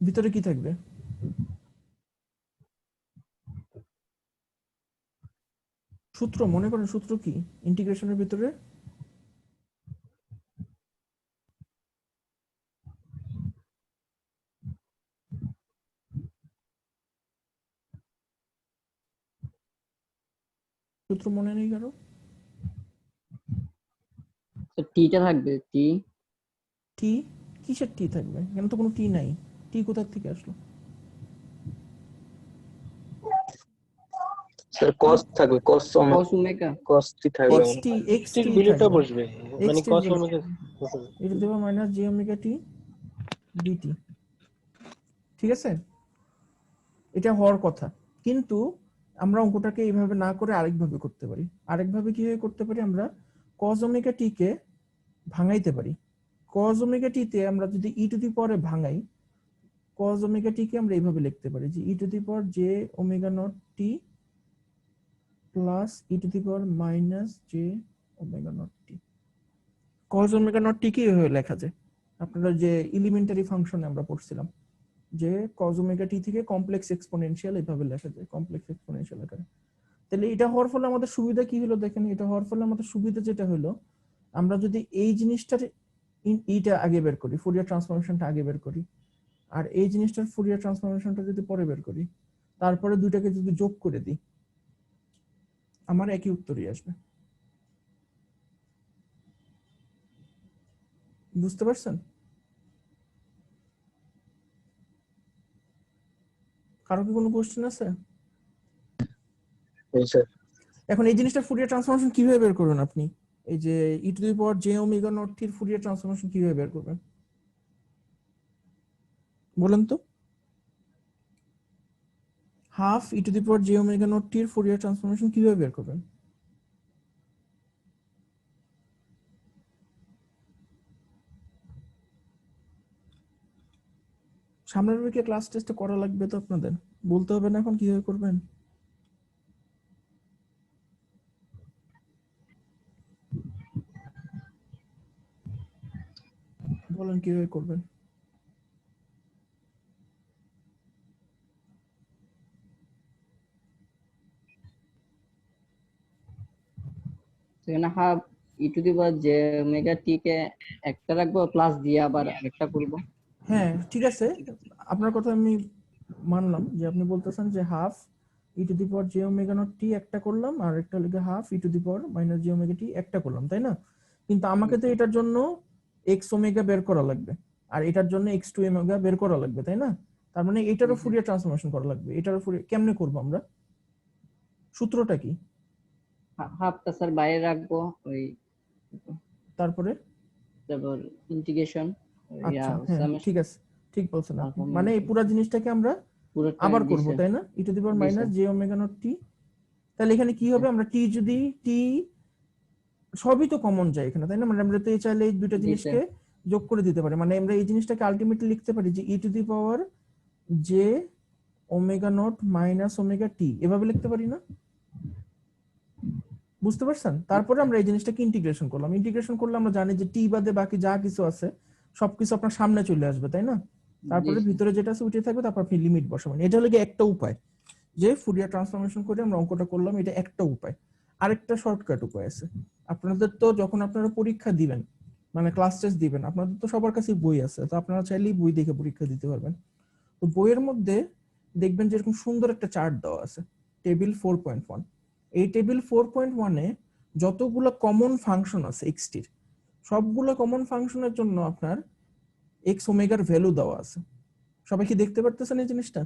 ভিতরে কি থাকবে? সূত্র মনে করেন, সূত্র কি ইন্টিগ্রেশনের ভিতরে? সূত্র মনে নেই কারো? টিটা থাকবে, টি। টি? কিসের টি থাকবে? এখানে তো কোনো টি নাই। টি কোথা থেকে আসলো? স্যার cos থাকবে, cos cos omega. cos t থাকবে এক্স টি, এক্স টি ভ্যালুটা থাকবে, বসবে মানে এক্স টি cos ওমেগা। এটা দেবো মাইনাস জি ওমেগা টি ডিটি। ঠিক আছে, এটা হওয়ার কথা। কিন্তু আমরা অঙ্কটাকে এইভাবে না করে আরেকভাবে করতে পারি। আরেকভাবে কিভাবে করতে পারি? আমরা cos ওমেগা টি কে ভাঙাইতে পারি। cos ওমেগা টি তে আমরা যদি ই টু দি পাওয়ারে ভাঙাই, cos ওমেগা টি কে আমরা এইভাবে লিখতে পারি যে e to the power j omega naught t plus e to the power minus J omega naught t. cos omega naught t কে এইভাবে লেখা যায়। আপনারা যে এলিমেন্টারি ফাংশনে আমরা পড়ছিলাম যে cos ওমেগা টি থেকে কমপ্লেক্স এক্সপোনেনশিয়াল এইভাবে লেখা যায়, কমপ্লেক্স এক্সপোনেনশিয়াল আকারে। তাহলে এটা হওয়ার ফলে আমাদের সুবিধা কি হলো দেখেন? এটা হওয়ার ফলে আমাদের সুবিধা যেটা হলো, আমরা যদি এই জিনিসটার ইটা আগে বের করি, ফুরিয়ার ট্রান্সফরমেশনটা আগে বের করি, আর এই জিনিসটার ফুরিয়ার ট্রান্সফরমেশনটা যদি পরে বের করি, তারপরে দুইটাকে যদি যোগ করে দিই, আমার একই উত্তরই আসবে। বুঝতে পারছেন? কারো কি কোনো কোশ্চেন আছে? এই স্যার এখন এই জিনিসটা ফুরিয়ার ট্রান্সফরমেশন কিভাবে বের করবেন আপনি? এই যে e to the power j omega naught টির ফুরিয়ার ট্রান্সফরমেশন কিভাবে বের করবেন বলেন তো? Half e to the power j omega naught টির ফুরিয়ার ট্রান্সফরমেশন কিভাবে বের করবেন? সামনের উইকে ক্লাস টেস্ট করা লাগবে তো আপনাদের, বলতে হবে না এখন কিভাবে করবেন। বলেন কিভাবে করবেন। সেখানে half e to the power j omega t কে একটা রাখবো, প্লাস দিয়ে আবার আরেকটা করব। হ্যাঁ ঠিক আছে, আপনার কথা আমি মানলাম যে আপনি বলতেছেন যে half e to the power j omega naught t একটা করলাম, আর একটা লিখে half e to the power minus J omega t একটা করলাম, তাই না? কিন্তু আমাকে তো এটার জন্য এক্স ওমেগা বের করা লাগবে, আর এটার জন্য এক্স টু ওমেগা বের করা লাগবে, তাই না? তার মানে এটারও ফুরিয়ার ট্রান্সফরমেশন করা লাগবে। এটারও ফুরিয়ার কেমনে করব আমরা? সূত্রটা কি? হাফটা স্যার বাইরে রাখবো, ওই তারপরে তারপর ইন্টিগ্রেশন, আচ্ছা হ্যাঁ ঠিক আছে, ঠিক বলছেন আপনি। তারপর মানে এই পুরো জিনিসটাকে আমরা আবার করব, তাই না? ই টু দি পাওয়ার জি, minus sir. J omega naught t. তাহলে এখানে কি হবে? আমরা টি যদি টি সবই তো কমন যায় এখানে, তাই না? মানে আমরা তো এই চাইলে এই দুটো জি, জিনিসকে যোগ করে দিতে পারি। মানে আমরা এই জিনিসটাকে আলটিমেটলি লিখতে পারি যে e to the power j omega naught minus omega t, এভাবে লিখতে পারি না? বুঝতে পারছেন? তারপরে আমরা এই জিনিসটাকে ইন্টিগ্রেশন করলাম। ইন্টিগ্রেশন করলে আমরা জানি যে টি বাদে বাকি যা কিছু আছে সবকিছু আপনার সামনে চলে আসবে, তাই না? তারপরে জি, ভিতরে যেটা আছে ওইটাই থাকবে, তারপর আপনি লিমিট বসাবেন। এটা হলো গিয়ে একটা উপায় যে ফুরিয়ার ট্রান্সফরমেশন করে আমরা অঙ্কটা করলাম, এটা একটা উপায়। আরেকটা শর্টকাট উপায় আছে। আপনাদের তো যখন আপনারা পরীক্ষা দিবেন, মানে ক্লাস টেস্ট দিবেন, আপনাদের তো সবার কাছে বই আছে, তো আপনারা চাইলেই বই দেখে পরীক্ষা দিতে পারবেন। তো বইয়ের মধ্যে দেখবেন যে এরকম সুন্দর একটা চার্ট দেওয়া আছে, টেবিল 4.1। এই টেবিল 4.1 এ যতগুলো কমন ফাংশন আছে এক্সটির, সবগুলো কমন ফাংশনের জন্য আপনার এক্স ওমেগার ভ্যালু দেওয়া আছে। সবাই কি দেখতে পারতেছেন এই জিনিসটা?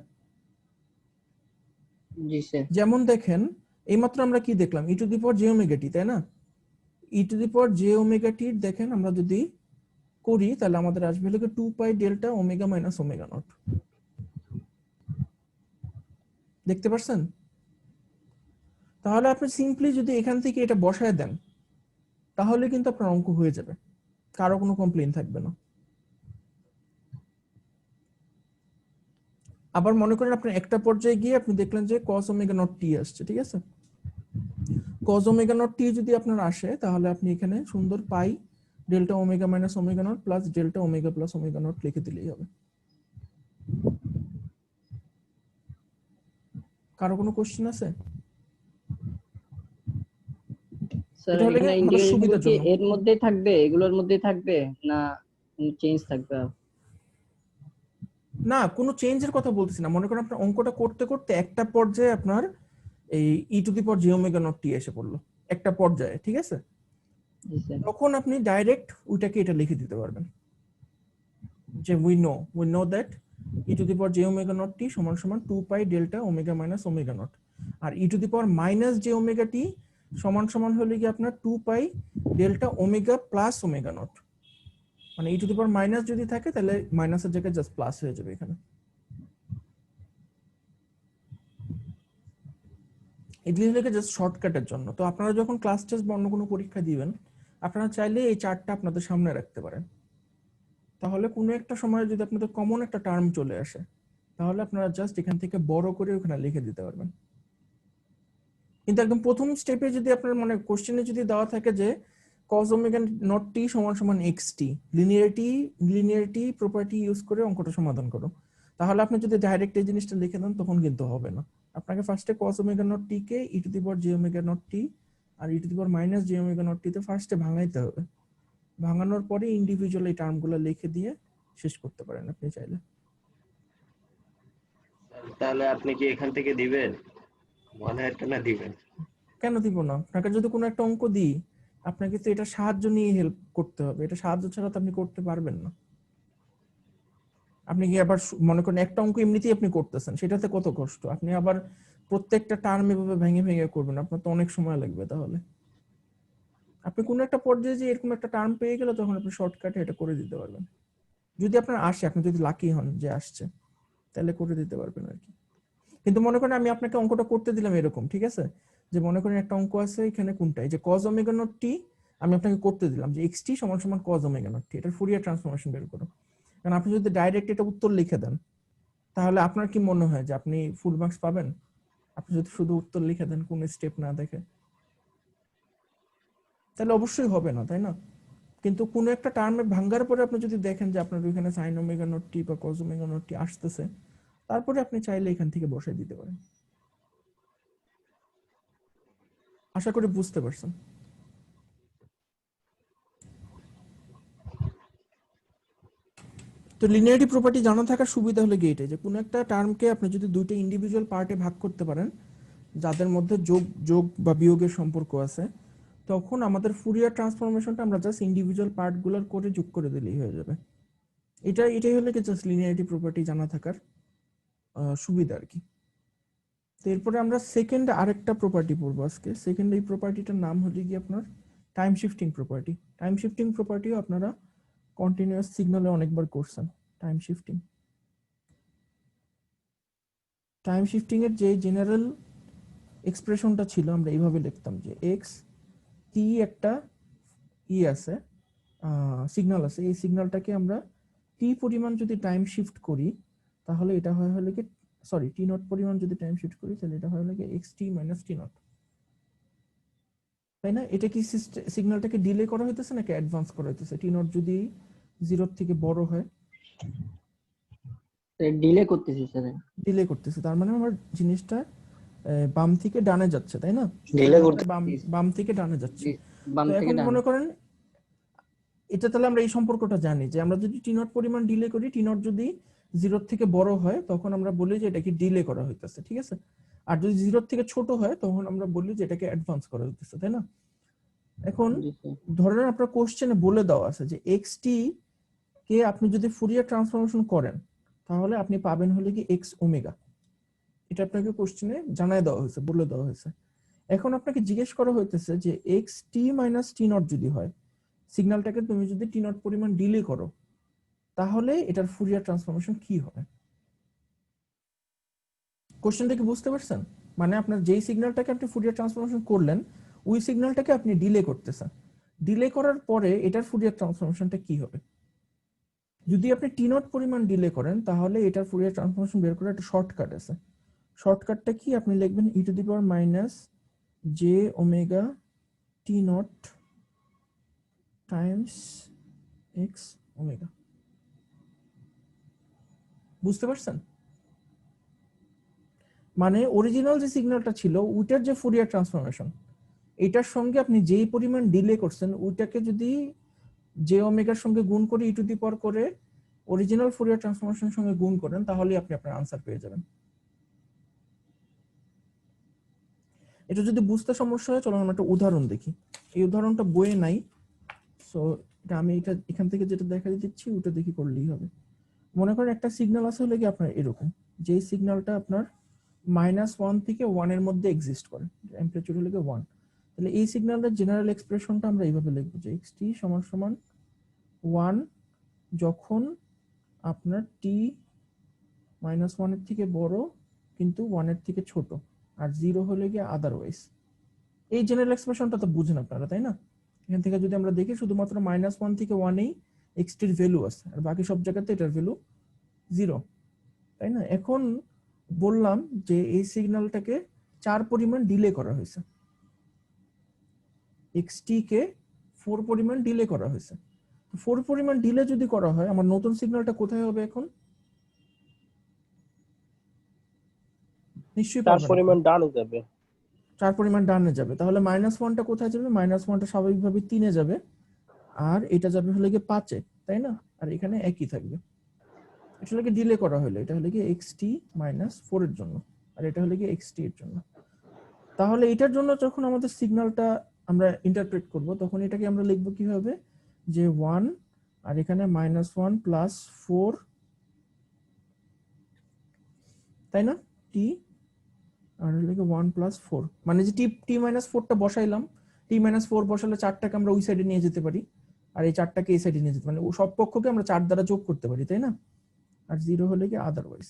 জি স্যার। যেমন দেখেন, এইমাত্র আমরা কি দেখলাম? E to the power j omega t, তাই না? E to the power j omega t দেখেন আমরা যদি করি তাহলে আমাদের আসবে হলো 2 pi delta omega minus omega naught. দেখতে পারছেন? তাহলে আপনি সিম্পলি যদি এখান থেকে এটা বসায় দেন তাহলে কিন্তু আপনার অঙ্ক হয়ে যাবে, কারো কোনো কমপ্লেইন থাকবে না। আবার মনে করেন আপনি একটা পর্যায়ে গিয়ে আপনি দেখলেন যে cos ওমেগা নট টি আসছে, ঠিক আছে? cos ওমেগা নট টি যদি আপনার আসে তাহলে আপনি এখানে সুন্দর pi delta omega minus omega naught plus delta omega plus omega naught লিখে দিলেই হবে। কারো কোনো কোশ্চেন আছে? স্যার এটা হলে এখানে আমাদের ইন্টিগ্রেশন সুবিধার কি জন্য। এর মধ্যেই থাকবে, এগুলোর মধ্যেই থাকবে, না চেঞ্জ থাকবে? না, কোনো চেঞ্জের কথা বলতেছি না। মনে করেন আপনার অঙ্কটা করতে করতে একটা পর্যায়ে আপনার এই e to the power j omega naught t এসে পড়লো একটা পর্যায়ে, ঠিক আছে? জি স্যার। তখন আপনি ডাইরেক্ট ওইটাকে এটা লিখে দিতে পারবেন যে we know that e to the power j omega naught t সমান সমান 2 pi delta omega minus omega naught, আর e to the power minus J omega t সমান সমান হলে কি আপনার 2 pi delta omega plus omega not. মানে ই to the power minus যদি থাকে তাহলে মাইনাসের জায়গায় জাস্ট প্লাস হয়ে যাবে এখানে। এগুলি হলো জাস্ট শর্টকাটের জন্য। তো আপনারা যখন ক্লাস টেস্ট বা অন্য কোনো পরীক্ষা দিবেন আপনারা চাইলে এই চার্টটা আপনাদের সামনে রাখতে পারেন। তাহলে কোনো একটা সময় যদি আপনাদের কমন একটা টার্ম চলে আসে তাহলে আপনারা জাস্ট এখান থেকে বড় করে ওখানে লিখে দিতে পারবেন। কিন্তু একদম প্রথম স্টেপে যদি আপনার মানে কোশ্চেনে যদি দেওয়া থাকে যে cos ওমেগা নট টি সমান সমান xt, লিনিয়ারিটি প্রপার্টি ইউজ করে অঙ্কটা সমাধান করো, তাহলে আপনি যদি ডাইরেক্ট এই জিনিসটা লিখে দেন তখন কিন্তু হবে না। আপনাকে ফার্স্টে cos ওমেগা নট টি কে e to the power j omega naught t আর e to the power minus J omega naught t তে ফার্স্টে ভাঙাইতে হবে। ভাঙানোর পরে ইন্ডিভিজুয়াল এই টার্মগুলো লিখে দিয়ে শেষ করতে পারেন আপনি চাইলে। তাহলে আপনি কি এখান থেকে দিবেন? মনে হয় না দিবেন। কেন দিব না? আপনাকে যদি কোনো একটা অঙ্ক দিই আপনাকে তো এটা সাহায্য নিয়ে হেল্প করতে হবে, এটা সাহায্য ছাড়া তো আপনি করতে পারবেন না। আপনি কি আবার মনে করেন একটা অঙ্ক এমনিতেই আপনি করতেছেন, সেটাতে কত কষ্ট, আপনি আবার প্রত্যেকটা টার্ম এভাবে ভেঙে ভেঙে করবেন, আপনার তো অনেক সময় লাগবে। তাহলে আপনি কোনো একটা পর্যায়ে যে এরকম একটা টার্ম পেয়ে গেলে তখন আপনি শর্টকাটে এটা করে দিতে পারবেন। যদি আপনার আসে, আপনি যদি লাকি হন যে আসছে, তাহলে করে দিতে পারবেন আর কি। কিন্তু মনে করেন আমি আপনাকে অঙ্কটা করতে দিলাম এরকম, ঠিক আছে, যে মনে করেন একটা অঙ্ক আছে এখানে কোনটা, এই যে cos ওমেগা নট টি আমি আপনাকে করতে দিলাম যে xt সমান সমান cos ওমেগা নট টি, এটার ফুরিয়ার ট্রান্সফরমেশন বের করো। কারণ আপনি যদি ডাইরেক্ট এটা উত্তর লিখে দেন তাহলে আপনার কি মনে হয় যে আপনি ফুল মার্কস পাবেন? আপনি যদি শুধু উত্তর লিখে দেন কোন স্টেপ না দেখে, তাহলে অবশ্যই হবে না, তাই না? কিন্তু কোনো একটা টার্মে ভাঙার পরে আপনি যদি দেখেন যে আপনার ওইখানে sin ওমেগা নট টি বা cos ওমেগা নট টি আসতেছে, তারপরে আপনি চাইলে এখান থেকে বসাই দিতে পারেন। আশা করি বুঝতে পারছেন। তো লিনিয়ারিটি প্রপার্টি জানা থাকার সুবিধা হলো কি এটাই যে কোনো একটা টার্মকে আপনি যদি দুইটা ইন্ডিভিজুয়াল পার্টে ভাগ করতে পারেন যাদের মধ্যে যোগ বা বিয়োগের সম্পর্ক আছে, তখন আমাদের ফুরিয়ার ট্রান্সফরমেশনটা আমরা জাস্ট ইন্ডিভিজুয়াল পার্টগুলোর করে যোগ করে দিলেই হয়ে যাবে। এটাই হলো কি জাস্ট লিনিয়ারিটি প্রপার্টি জানা থাকার সুবিধা আর কি। তো এরপরে আমরা সেকেন্ড আরেকটা প্রপার্টি পড়বো আজকে। সেকেন্ড এই প্রপার্টিটার নাম হলো কি আপনার time shifting property. Time shifting প্রপার্টিও আপনারা কন্টিনিউয়াস সিগন্যালে অনেকবার করছেন। টাইম শিফটিং এর যে জেনারেল এক্সপ্রেশনটা ছিল আমরা এইভাবে লিখতাম যে এক্স টি একটা আছে সিগন্যাল আছে, এই সিগন্যালটাকে আমরা টি পরিমাণ যদি টাইম শিফট করি তাহলে এটা হয় হলো কি টি নট পরিমাণ যদি টাইম শিফট করি তাহলে এটা হয় হলো কি x T minus T not, তাই না? এটা কি সিগন্যালটাকে ডিলে করা হইতেছে নাকি অ্যাডভান্স করা হইতেছে? টি নট যদি 0 থেকে বড় হয় ডিলে করতেছি স্যার, ডিলে করতেছে, তার মানে আমার জিনিসটা বাম থেকে ডানে যাচ্ছে, তাই না? ডিলে করতে বাম থেকে ডানে যাচ্ছে। বাম তো থেকে এখন ডানে। মনে করেন এটা তাহলে আমরা এই সম্পর্কটা জানি যে আমরা যদি টি নট পরিমাণ ডিলে করি, টি নট যদি 0 থেকে বড় হয় তখন আমরা বলি যে এটাকে ডিলে করা হইতেছে, ঠিক আছে? আর যদি 0 থেকে ছোট হয় তখন আমরা বলি যে এটাকে অ্যাডভান্স করা হইতেছে, তাই না? এখন ধরেন আপনার কোশ্চেনে বলে দেওয়া আছে যে xt কে আপনি যদি ফুরিয়ার ট্রান্সফরমেশন করেন তাহলে আপনি পাবেন হলে কি x ওমেগা। এটা আপনাকে কোশ্চেনে জানায় দেওয়া হয়েছে, বলে দেওয়া হয়েছে। এখন আপনাকে জিজ্ঞেস করা হইতেছে যে xt মাইনাস টি নট যদি হয়, সিগন্যালটাকে তুমি যদি টি নট পরিমাণ ডিলে করো তাহলে এটার ফুরিয়ার ট্রান্সফরমেশন কি হবে? কোশ্চেনটা কি বুঝতে পারছেন? মানে আপনার যেই সিগন্যালটাকে আপনি ফুরিয়ার ট্রান্সফরমেশন করলেন ওই সিগন্যালটাকে আপনি ডিলে করতেছেন, ডিলে করার পরে এটার ফুরিয়ার ট্রান্সফরমেশনটা কি হবে? যদি আপনি টি নট পরিমাণ ডিলে করেন তাহলে এটার ফুরিয়ার ট্রান্সফরমেশন বের করার একটা শর্টকাট আছে। শর্টকাটটা কি? আপনি লিখবেন e to the power minus J omega t naught times x omega. বুঝতে পারছেন? মানে অরিজিনাল যে সিগন্যালটা ছিল ওইটার যে ফুরিয়ার ট্রান্সফরমেশন, এটার সঙ্গে আপনি যেই পরিমাণ ডিলে করছেন ওইটাকে যদি জে ওমেগার সঙ্গে গুণ করে ই টু দি পাওয়ার করে অরিজিনাল ফুরিয়ার ট্রান্সফরমেশনের সঙ্গে গুণ করেন তাহলে আপনি আপনার আনসার পেয়ে যাবেন। এটা যদি বুঝতে সমস্যা হয় চলুন আমরা একটা উদাহরণ দেখি। এই উদাহরণটা বইয়ে নাই, সো এটা আমি এটা এখান থেকে যেটা দেখা দিচ্ছি ওটা দেখি করলেই হবে। মনে করেন একটা সিগন্যাল আছে হলে কি আপনার এরকম, যে সিগন্যালটা আপনার -1 থেকে 1 এর মধ্যে এক্সিস্ট করে, অ্যাম্পলিটিউড হলো 1, তাহলে এই সিগন্যালের জেনারেল এক্সপ্রেশনটা আমরা এইভাবে লিখব যে xt = 1 যখন আপনার t -1 এর থেকে বড় কিন্তু 1 এর থেকে ছোট, আর 0 হলে গিয়ে আদারওয়াইজ। এই জেনারেল এক্সপ্রেশনটা তো বুঝেন আপনারা, তাই না? এখান থেকে যদি আমরা দেখি শুধুমাত্র -1 থেকে 1 এই xt এর ভ্যালু আছে, আর বাকি সব জায়গাতে এটার ভ্যালু 0, তাই না? এখন বললাম যে এই সিগন্যালটাকে 4 পরিমাণ ডিলে করা হয়েছে, xt কে 4 পরিমাণ ডিলে করা হয়েছে। 4 পরিমাণ ডিলে যদি করা হয় আমার নতুন সিগন্যালটা কোথায় হবে এখন? নিশ্চয়ই 4 পাবেন পরিমাণ ডানে যাবে। 4 পরিমাণ ডানে যাবে, তাহলে -1টা কোথায় যাবে? -1টা স্বাভাবিকভাবে 3 এ যাবে, আর এটা যাবে হলো গিয়ে 5 এ, তাই না? আর এখানে একই থাকবে। এটা হলো ডিলে করা হলো, এটা হলো গিয়ে xt - 4 এর জন্য, আর এটা হলো গিয়ে xt এর জন্য। তাহলে এটার জন্য যখন আমাদের সিগন্যালটা আমরা ইন্টারপ্রেট করব তখন এটাকে আমরা লিখব কিভাবে, যে 1 আর এখানে -1 + 4, তাই না? t আর হলো গিয়ে 1 + 4, মানে যে t - 4টা বসাইলাম, t - 4 বসালে 4টাকে আমরা ওই সাইডে নিয়ে যেতে পারি, আর এই 4টাকে এই সাইডে নিয়ে যেতে, মানে সব পক্ষকে আমরা 4 দ্বারা যোগ করতে পারি, তাই না? আর 0 হলে কি আদারওয়াইজ।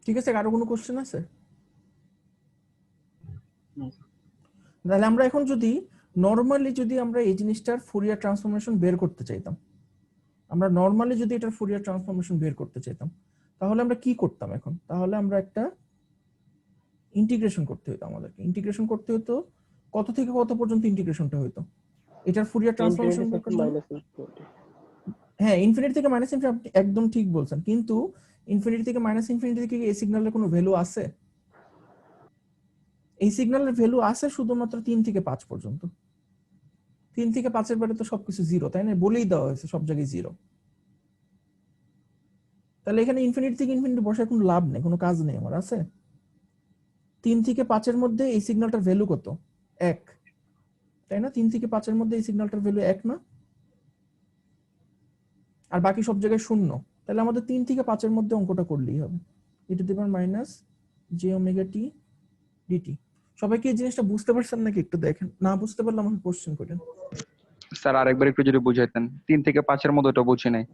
ঠিক আছে, কারো কোনো কোশ্চেন আছে? তাহলে আমরা এখন যদি নরমালি যদি আমরা এই জিনিসটার ফুরিয়ার ট্রান্সফরমেশন বের করতে চাইতাম, আমরা নরমালি যদি এটার ফুরিয়ার ট্রান্সফরমেশন বের করতে চাইতাম তাহলে আমরা কি করতাম এখন? তাহলে আমরা একটা ইন্টিগ্রেশন করতে হতো, আমাদেরকে ইন্টিগ্রেশন করতে হতো। কত থেকে কত পর্যন্ত ইন্টিগ্রেশনটা হতো এটার ফুরিয়ার ট্রান্সফরমেশন বের করতে? হ্যাঁ, ইনফিনিটি থেকে -ইনফিনিটি, আপনি একদম ঠিক বলছেন, কিন্তু ইনফিনিটি থেকে -ইনফিনিটি থেকে এই সিগন্যালের কোনো ভ্যালু আছে? এই সিগন্যালের ভ্যালু আছে শুধুমাত্র 3 থেকে 5 পর্যন্ত। 3 থেকে 5 এর বাইরে তো সবকিছু 0, তাই না? বলেই দেওয়া হয়েছে সব জায়গায় 0। তাহলে এখানে ইনফিনিটি থেকে ইনফিনিটি বসায় কোনো লাভ নেই, কোনো কাজ নেই আমার, আছে? 3 থেকে 5 এর মধ্যে এই সিগন্যালটার ভ্যালু কত? 1, তাই না? 3 থেকে 5 এর মধ্যে এই সিগন্যালটার ভ্যালু 1 না? আর বাকি সব জায়গায় 0। তাহলে আমাদের 3 থেকে 5 এর মধ্যে অঙ্কটা করলেই হবে, e⁻−j⍵t dt। সবাই কি এই জিনিসটা বুঝতে পারছেন নাকি? একটু দেখেন, না বুঝতে পারলে আমাকে কোশ্চেন করেন। স্যার আরেকবার একটু যদি বুঝাইতেন, 3 থেকে 5 এর মধ্যে ওটা বুঝি নাই।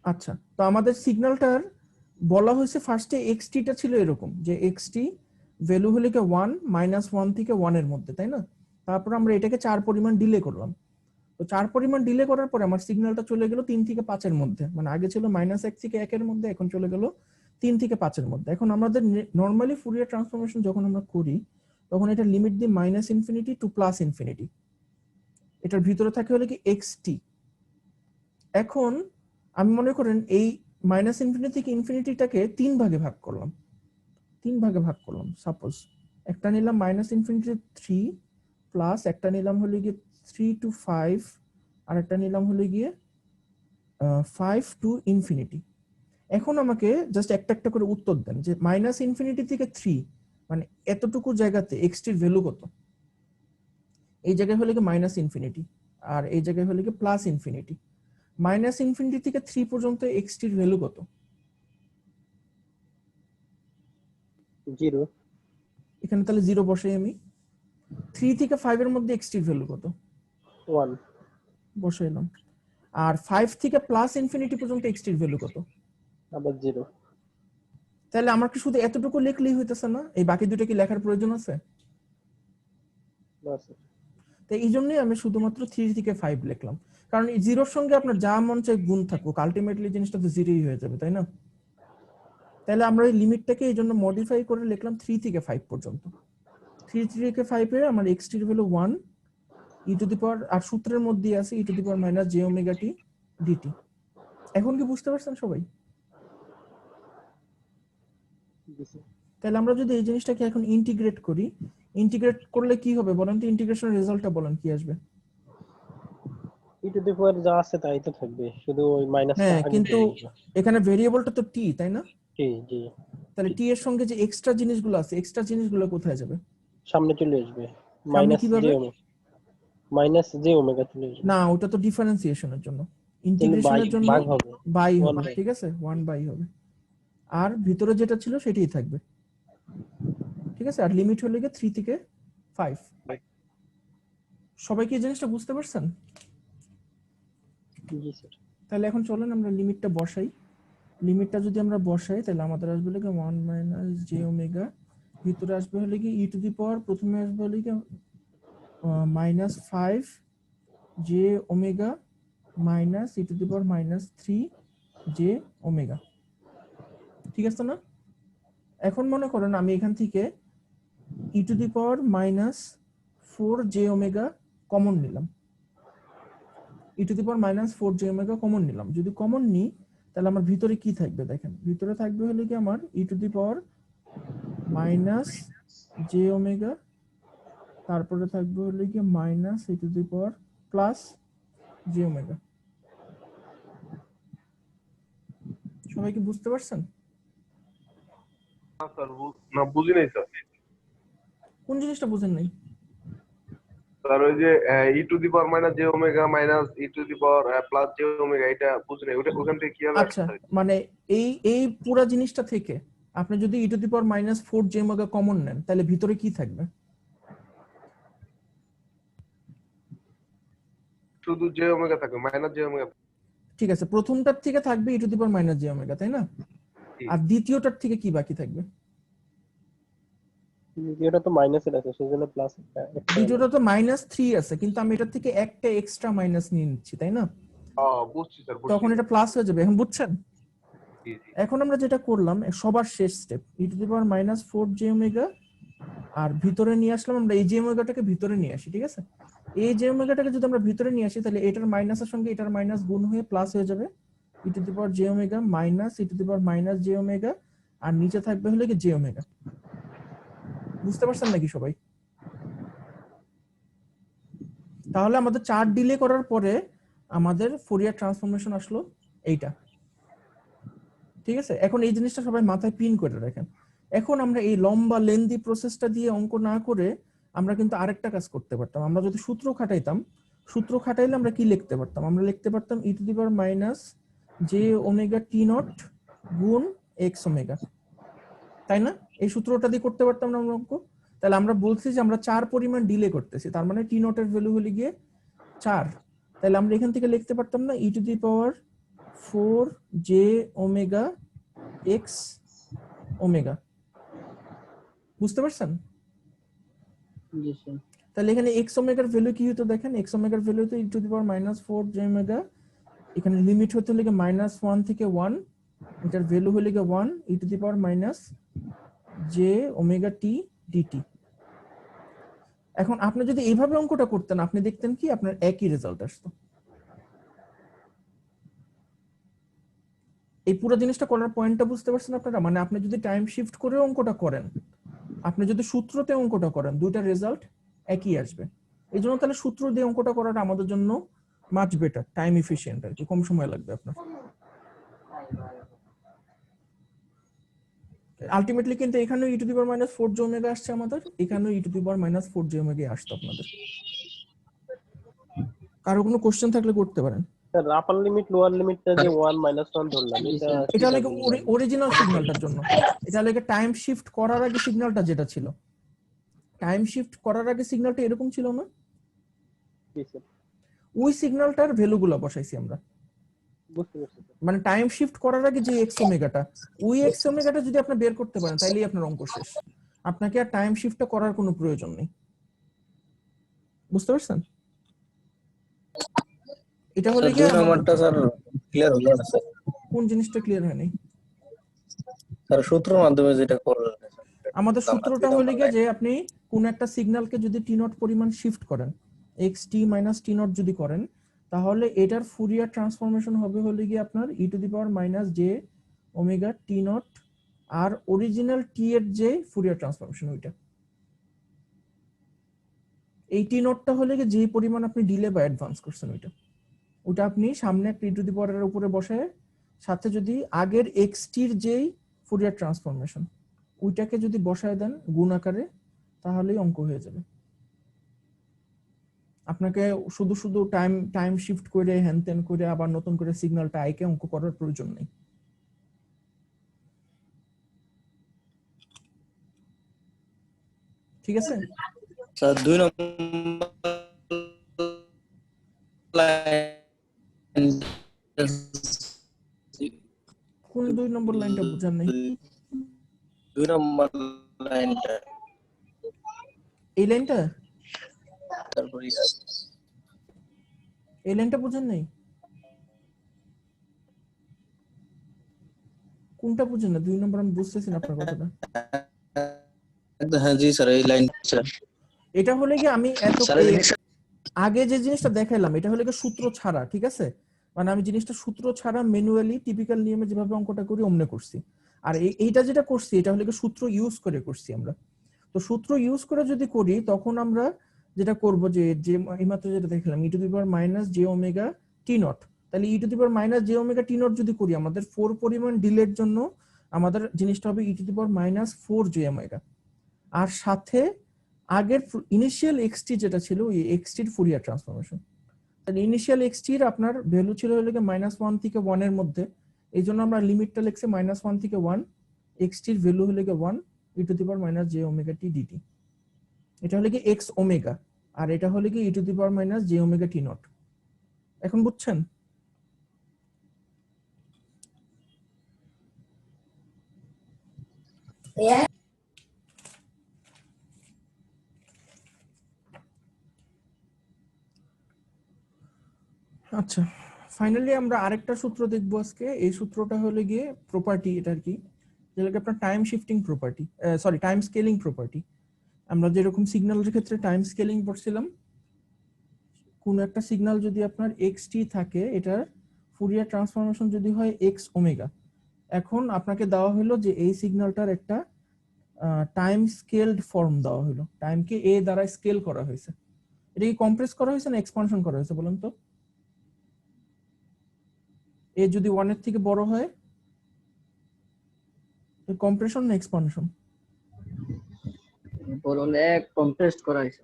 আচ্ছা, তো আমাদের সিগন্যালটার বলা হয়েছে ফার্স্টে xt টা ছিল এরকম যে xt ভ্যালু হলো কি 1, -1 থেকে 1 এর মধ্যে, তাই না? তারপর আমরা এটাকে 4 পরিমাণ ডিলে করলাম। তো 4 পরিমাণ ডিলে করার পরে আমার সিগন্যালটা চলে গেল 3 থেকে 5 এর মধ্যে, মানে আগে ছিল -1 থেকে 1 এর মধ্যে, এখন চলে গেল 3 থেকে 5 এর মধ্যে। এখন আমাদের নরমালি ফুরিয়ার ট্রান্সফরমেশন যখন আমরা করি তখন এটা লিমিট দিই -ইনফিনিটি টু +ইনফিনিটি, এটার ভিতরে থাকে হলো কি xt। এখন আমি মনে করেন এই -ইনফিনিটি থেকে ইনফিনিটিটাকে 3 ভাগে ভাগ করলাম, সাপোজ একটা নিলাম -ইনফিনিটি 3 প্লাস একটা নিলাম হলো গিয়ে 3 to 5, আর একটা নিলাম হলো গিয়ে 5 to ইনফিনিটি। এখন আমাকে জাস্ট একটা একটা করে উত্তর দেন যে -ইনফিনিটি থেকে 3, মানে এতটুকু জায়গাতে xt এর ভ্যালু কত? এই জায়গায় হলো কি -ইনফিনিটি, আর এই জায়গায় হলো কি +ইনফিনিটি। -ইনফিনিটি থেকে 3 পর্যন্ত xt এর ভ্যালু কত? 0। এখানে তাহলে 0 বসাই আমি। 3 থেকে 5 এর মধ্যে xt এর ভ্যালু কত? 1 বসাইলাম। আর 5 থেকে +ইনফিনিটি পর্যন্ত xt এর ভ্যালু কত? আবার 0। তাহলে আমার কি শুধু এতটুকু লিখলেই হইতেছে না? এই বাকি দুটো কি লেখার প্রয়োজন আছে? না স্যার। তো এই জন্যই আমি শুধুমাত্র 3 থেকে 5 লিখলাম, কারণ এই জিরোর সঙ্গে আপনার যা মন চাই গুণ থাকুক, আলটিমেটলি জিনিসটা তো জিরোই হয়ে যাবে, তাই না? তাহলে আমরা এই লিমিটটাকে এই জন্য মডিফাই করে লিখলাম 3 থেকে 5 পর্যন্ত। 3 থেকে 5 এ আমার x এর ভ্যালু 1 e টু দি পাওয়ার, আর সূত্রের মধ্যে আছে e two the power minus j omega t dt। এখন কি বুঝতে পারছেন সবাই? তাহলে আমরা যদি এই জিনিসটাকে এখন ইন্টিগ্রেট করি, ইন্টিগ্রেট করলে কি হবে বলেন তো? ইন্টিগ্রেশনের রেজাল্টটা বলেন কি আসবে? ই টু দি পাওয়ার যা আছে তাই তো থাকবে, শুধু ওই মাইনাসটা হ্যাঁ, আগে কিন্তু দিয়ে দিবে। এখানে ভেরিয়েবলটা তো t, তাই না? জি জি, তাহলে t এর সঙ্গে যে এক্সট্রা জিনিসগুলো আছে, এক্সট্রা জিনিসগুলো কোথায় যাবে? সামনে চলে আসবে, সামনে মাইনাস কিভাবে? J omega, minus J omega চলে আসবে। না, ওটা তো ডিফারেন্সিয়েশনের জন্য। কিন্তু ইন্টিগ্রেশনের জন্য ভাগ হবে, বাই 1 হবে, বাই। ঠিক আছে? 1 বাই হবে, আর ভিতরে যেটা ছিল সেটাই থাকবে, ঠিক আছে? আর লিমিট হলো গিয়ে 3 থেকে 5। সবাই কি এই জিনিসটা বুঝতে পারছেন? জি স্যার। তাহলে এখন চলেন আমরা লিমিটটা বসাই। লিমিটটা যদি আমরা বসাই তাহলে আমাদের আসবে হলো 1 মাইনাস জে ওমেগা, ভিতরে আসবে হলো কি ই টু দি পাওয়ার, প্রথমে আসবে হলো কি minus 5 j omega minus e to the power minus 3 j omega, ঠিক আছে না? এখন মনে করেন আমি এখান থেকে e to the power minus 4 j omega common নিলাম, e to the power minus 4 j omega common নিলাম। যদি কমন নিই তাহলে আমার ভিতরে কি থাকবে দেখেন, ভিতরে থাকবে হলো কি আমার e to the power minus J omega, তারপরে থাকবে হলো কি minus e to the power plus j omega. সবাই কি বুঝতে পারছেন? না, বুঝি নাই স্যার। কোন জিনিসটা বুঝেন নাই? স্যার ওই যে e to the power minus J omega minus e to the power plus j omega, এটা বুঝি নাই, ওটা ওখান থেকে কিভাবে আচ্ছা, মানে এই পুরো জিনিসটা থেকে আপনি যদি e to the power minus 4 j omega common নেন তাহলে ভিতরে কি থাকবে? শুধু জে ওমেগা থাকবে, মাইনাস জে ওমেগা। ঠিক আছে, প্রথমটার থেকে থাকবে e to the power minus J omega, তাই না? আর দ্বিতীয়টার থেকে কি বাকি থাকবে? এটা তো মাইনাসের আছে, সেজন্য প্লাস। দ্বিতীয়টা তো মাইনাস 3 আছে, কিন্তু আমি এটার থেকে একটা এক্সট্রা মাইনাস নিয়ে নিচ্ছি, তাই না? বুঝছি স্যার, তখন এটা প্লাস হয়ে যাবে। এখন বুঝছেন? এখন আমরা যেটা করলাম সবার শেষ step, e to the power minus 4 j omega, আর ভিতরে নিয়ে আসলাম আমরা এই জে ওমেগাটাকে ভিতরে নিয়ে আসি, ঠিক আছে? এই জে ওমেগাটাকে যদি আমরা ভিতরে নিয়ে আসি তাহলে এটার মাইনাসের সঙ্গে এটার মাইনাস গুণ হয়ে প্লাস হয়ে যাবে, e to the power j omega minus e to the power minus J omega, আর নিচে থাকবে হলো কি জে ওমেগা। বুঝতে পারছেন নাকি সবাই? তাহলে আমাদের 4 ডিলে করার পরে আমাদের ফোরিয়ার ট্রান্সফরমেশন আসলো এইটা, ঠিক আছে? এখন এই জিনিসটা সবাই মাথায় পিন করে রাখেন। এখন আমরা এই লম্বা লেন্দি প্রসেসটা দিয়ে অঙ্ক না করে আমরা কিন্তু আরেকটা কাজ করতে পারতাম। আমরা যদি সূত্র খাটাইতাম, সূত্র খাটাইলে আমরা কি লিখতে পারতাম? আমরা লিখতে পারতাম e to the power minus J omega t naught গুণ এক্স ওমেগা, তাই না? এই সূত্রটা দিয়ে করতে পারতাম না আমরা অঙ্ক। তাহলে আমরা বলছি যে আমরা 4 পরিমাণ ডিলে করতেছি, তার মানে টি নট এর ভ্যালু হলো গিয়ে 4। তাহলে আমরা এখান থেকে লিখতে পারতাম না e to the power 4 j omega x omega. বুঝতে পারছেন? জি স্যার। তাহলে এখানে এক্স ওমেগার ভ্যালু কি হতো দেখেন, এক্স ওমেগার ভ্যালু হতো e to the power minus 4 j omega, এখানে লিমিট হতে হলে মাইনাস 1 থেকে 1, এটার ভ্যালু হলে 1 e to the power minus J omega t dt. এখন আপনি যদি এইভাবে অঙ্কটা করতেন আপনি দেখতেন কি আপনার একই রেজাল্ট আসতো। এই পুরো জিনিসটা করার পয়েন্টটা বুঝতে পারছেন আপনারা? মানে আপনি যদি টাইম শিফট করে অঙ্কটা করেন, আপনি যদি সূত্রতে অঙ্কটা করেন, দুইটা রেজাল্ট একই আসবে। এই জন্য তাহলে সূত্র দিয়ে অঙ্কটা করাটা আমাদের জন্য মাচ বেটার, টাইম এফিশিয়েন্ট, আর কি কম সময় লাগবে আপনার। আলটিমেটলি কিন্তু এখানেও e to the power minus 4 j omega আসছে আমাদের, এখানেও e to the power minus 4 j omega আসতো আপনাদের। কারো কোনো কোশ্চেন থাকলে করতে পারেন। স্যার আপার লিমিট লোয়ার লিমিটটা যে 1 মাইনাস 1 ধরলাম, এটা লাগে অরিজিনাল সিগন্যালটার জন্য। এটা লাগে টাইম শিফট করার আগে সিগন্যালটা যেটা ছিল, টাইম শিফট করার আগে সিগন্যালটা এরকম ছিল না? জি স্যার। ওই সিগন্যালটার ভ্যালুগুলো বসাইছি আমরা। বুঝতে পারছি। মানে টাইম শিফট করার আগে যে এক্স ওমেগাটা, ওই এক্স ওমেগাটা যদি আপনি বের করতে পারেন তাইলেই আপনার অঙ্ক শেষ। আপনাকে আর টাইম শিফটটা করার কোনো প্রয়োজন নেই। বুঝতে পারছেন? এটা হলে স্যার গিয়ে 2 নম্বরটা স্যার ক্লিয়ার হলো না স্যার। কোন জিনিসটা ক্লিয়ার হয়নি? স্যার সূত্রের মাধ্যমে যেটা করলেন আমাদের বুঝলাম না, 2 সূত্রটা হলে নম্বর গিয়ে লাইন। যে আপনি কোন একটা সিগন্যালকে যদি টি নট পরিমাণ শিফট করেন, এক্স টি মাইনাস টি নট যদি করেন, তাহলে এটার ফুরিয়ার ট্রান্সফরমেশন হবে হলে গিয়ে আপনার e to the power minus J omega t naught, আর অরিজিনাল টি এর যে ফুরিয়ার ট্রান্সফরমেশন ওইটা। এই টি নটটা হলে গিয়ে যে পরিমাণ আপনি ডিলে বা অ্যাডভান্স করছেন ওটা আপনি সামনে একটা ই টু দি পাওয়ারের উপরে বসে সাথে যদি আগের এক্স টির যেই ফুরিয়ার ট্রান্সফরমেশন ওইটাকে যদি বসায় দেন গুণ আকারে, তাহলেই অঙ্ক হয়ে যাবে। আপনাকে শুধু শুধু টাইম শিফট করে হ্যান ত্যান করে আবার নতুন করে সিগন্যালটা আইকে অঙ্ক করার প্রয়োজন নেই। ঠিক আছে? স্যার 2 নম্বর লাইন কোন 2 নম্বর লাইনটা বুঝার নাই? 2 নম্বর লাইনটা এই লাইনটা? তারপর এই লাইনটা বুঝেন নাই? কোনটা বুঝেন না? 2 নম্বর আমি বুঝতেছি না আপনার কথাটা। হ্যাঁ জি স্যার, এই লাইন স্যার। এটা হলে কি আমি এত স্যার এই জিনিসটা আগে যে জিনিসটা দেখাইলাম এটা হলে কি সূত্র ছাড়া, ঠিক আছে? মানে আমি জিনিসটা সূত্র ছাড়া ম্যানুয়ালি টিপিক্যাল নিয়মে যেভাবে অঙ্কটা করি অমনে করছি। আর এইটা যেটা করছি এটা হলে কি সূত্র ইউজ করে করছি আমরা। তো সূত্র ইউজ করে যদি করি তখন আমরা যেটা করব যে এইমাত্র যেটা দেখলাম e to the power minus J omega t naught, তাহলে e to the power minus J omega t naught যদি করি আমাদের 4 পরিমাণ ডিলের জন্য আমাদের জিনিসটা হবে e to the power minus 4 j omega, আর সাথে আগের ইনিশিয়াল এক্সটি যেটা ছিল ওই এক্সটির ফুরিয়ার ট্রান্সফরমেশন। তাহলে ইনিশিয়াল এক্সটির আপনার ভ্যালু ছিল হলো -1 থেকে 1 এর মধ্যে, এই জন্য আমরা লিমিটটা লিখছি -1 থেকে 1, এক্সটির ভ্যালু হলো 1 e to the power minus J omega t dt. এটা হলো কি এক্স ওমেগা, আর এটা হলো কি e to the power minus J omega t naught. এখন বুঝছেন? আচ্ছা, ফাইনালি আমরা আরেকটা সূত্র দেখবো আজকে। এই সূত্রটা হলো গিয়ে প্রপার্টি, এটা আর কি, যেটাকে আপনার time shifting property, sorry time scaling property. আমরা যেরকম সিগন্যালের ক্ষেত্রে টাইম স্কেলিং পড়ছিলাম, কোন একটা সিগন্যাল যদি আপনার এক্সটি থাকে এটার ফুরিয়ার ট্রান্সফরমেশন যদি হয় এক্স ওমেগা। এখন আপনাকে দেওয়া হলো যে এই সিগন্যালটার একটা টাইম স্কেলড ফর্ম দেওয়া হলো, টাইমকে এ দ্বারা স্কেল করা হয়েছে। এটা কি কম্প্রেস করা হয়েছে না এক্সপানশন করা হয়েছে বলুন তো? এ যদি 1 এর থেকে বড় হয় কম্প্রেশন না এক্সপানশন? বড় হলে কম্প্রেসড করা হয়েছে।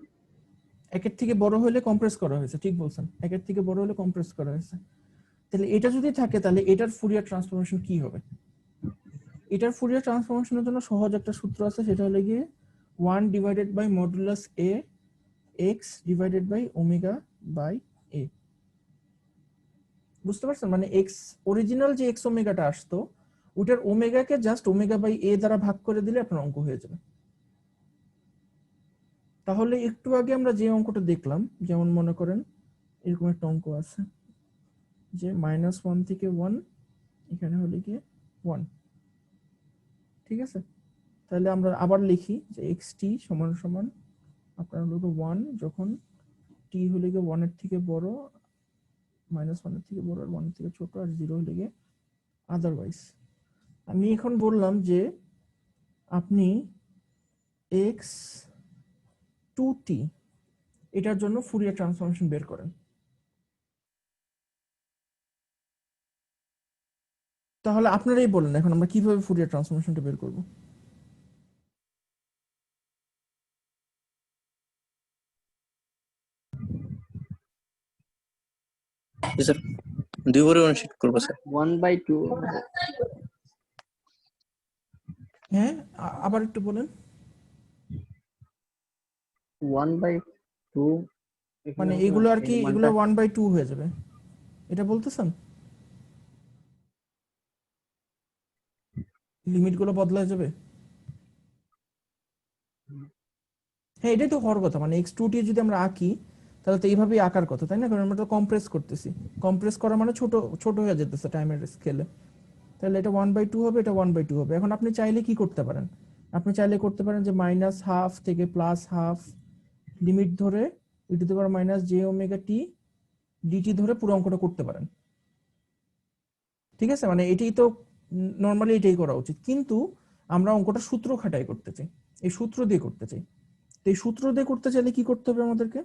একের থেকে বড় হলে কম্প্রেস করা হয়েছে, ঠিক বলছেন, একের থেকে বড় হলে কম্প্রেস করা হয়েছে। তাহলে এটা যদি থাকে তাহলে এটার ফুরিয়ার ট্রান্সফরমেশন কি হবে? এটার ফুরিয়ার ট্রান্সফরমেশনের জন্য সহজ একটা সূত্র আছে, সেটা হলো গিয়ে 1 divided by modulus a x divided by omega by a. বুঝতে পারছেন? মানে এক্স অরিজিনাল যে এক্স ওমেগাটা আসতো ওটার ওমেগাকে জাস্ট ওমেগা বাই এ দ্বারা ভাগ করে দিলে আপনার অঙ্ক হয়ে যাবে। তাহলে একটু আগে আমরা যে অঙ্কটা দেখলাম, যেমন মনে করেন এরকম একটা অঙ্ক আছে যে -1 থেকে 1, এখানে হলে গিয়ে 1, ঠিক আছে? তাহলে আমরা আবার লিখি যে xt সমান সমান আপনার হলো 1 যখন t হলে গিয়ে 1 এর থেকে বড়, -1 এর থেকে বড়, আর 1 এর থেকে ছোট, আর 0 হলে গিয়ে আদারওয়াইজ। আমি এখন বললাম যে আপনি x2t এটার জন্য ফুরিয়ার ট্রান্সফরমেশন বের করেন। তাহলে আপনারাই বলেন এখন আমরা কিভাবে ফুরিয়ার ট্রান্সফরমেশনটা বের করব? স্যার 2 পরিমাণ শিফট করব স্যার। 1/2 হ্যাঁ, আবার একটু বলেন। 1/2 মানে এগুলো আর কি, এগুলো 1/2 হয়ে যাবে, এটা বলতেছেন? লিমিট গুলো বদলা যাবে? হ্যাঁ, এটাই তো হওয়ার কথা। মানে x2t যদি আমরা আঁকি তাহলে তো এইভাবেই আকার কথা, তাই না? কারণ আমরা তো কম্প্রেস করতেছি, কম্প্রেস করা মানে ছোট ছোট হয়ে যেতেছে টাইমের স্কেলে। তাহলে এটা 1/2 হবে, এটা 1/2 হবে। এখন আপনি চাইলে কি করতে পারেন, আপনি চাইলে করতে পারেন যে -½ থেকে +½ লিমিট ধরে e⁻−j⍵t dt ধরে পুরো অঙ্কটা করতে পারেন। ঠিক আছে, মানে এটাই তো নর্মালি এটাই করা উচিত, কিন্তু আমরা অঙ্কটা সূত্র খাটাই করতে চাই, এই সূত্র দিয়ে করতে চাই। তো এই সূত্র দিয়ে করতে চাইলে কি করতে হবে আমাদেরকে?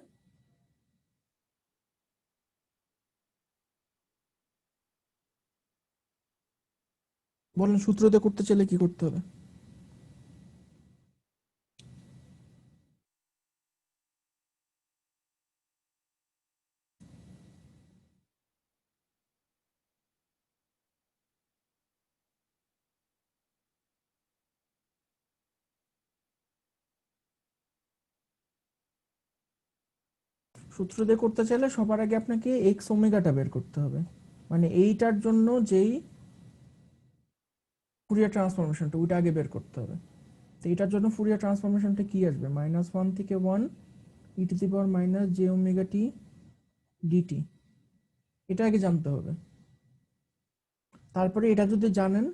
বলেন, সূত্র দিয়ে করতে চাইলে কি করতে হবে? সূত্র দিয়ে করতে চাইলে সবার আগে আপনাকে এক্স ওমেগাটা বের করতে হবে, মানে এইটার জন্য যেই ফুরিয়ার ট্রান্সফরমেশনটা ওইটা আগে বের করতে হবে। তো এটার জন্য ফুরিয়ার ট্রান্সফরমেশনটা কি আসবে? -1 থেকে 1 e⁻−j⍵t dt, এটা আগে জানতে হবে। তারপরে এটা যদি জানেন,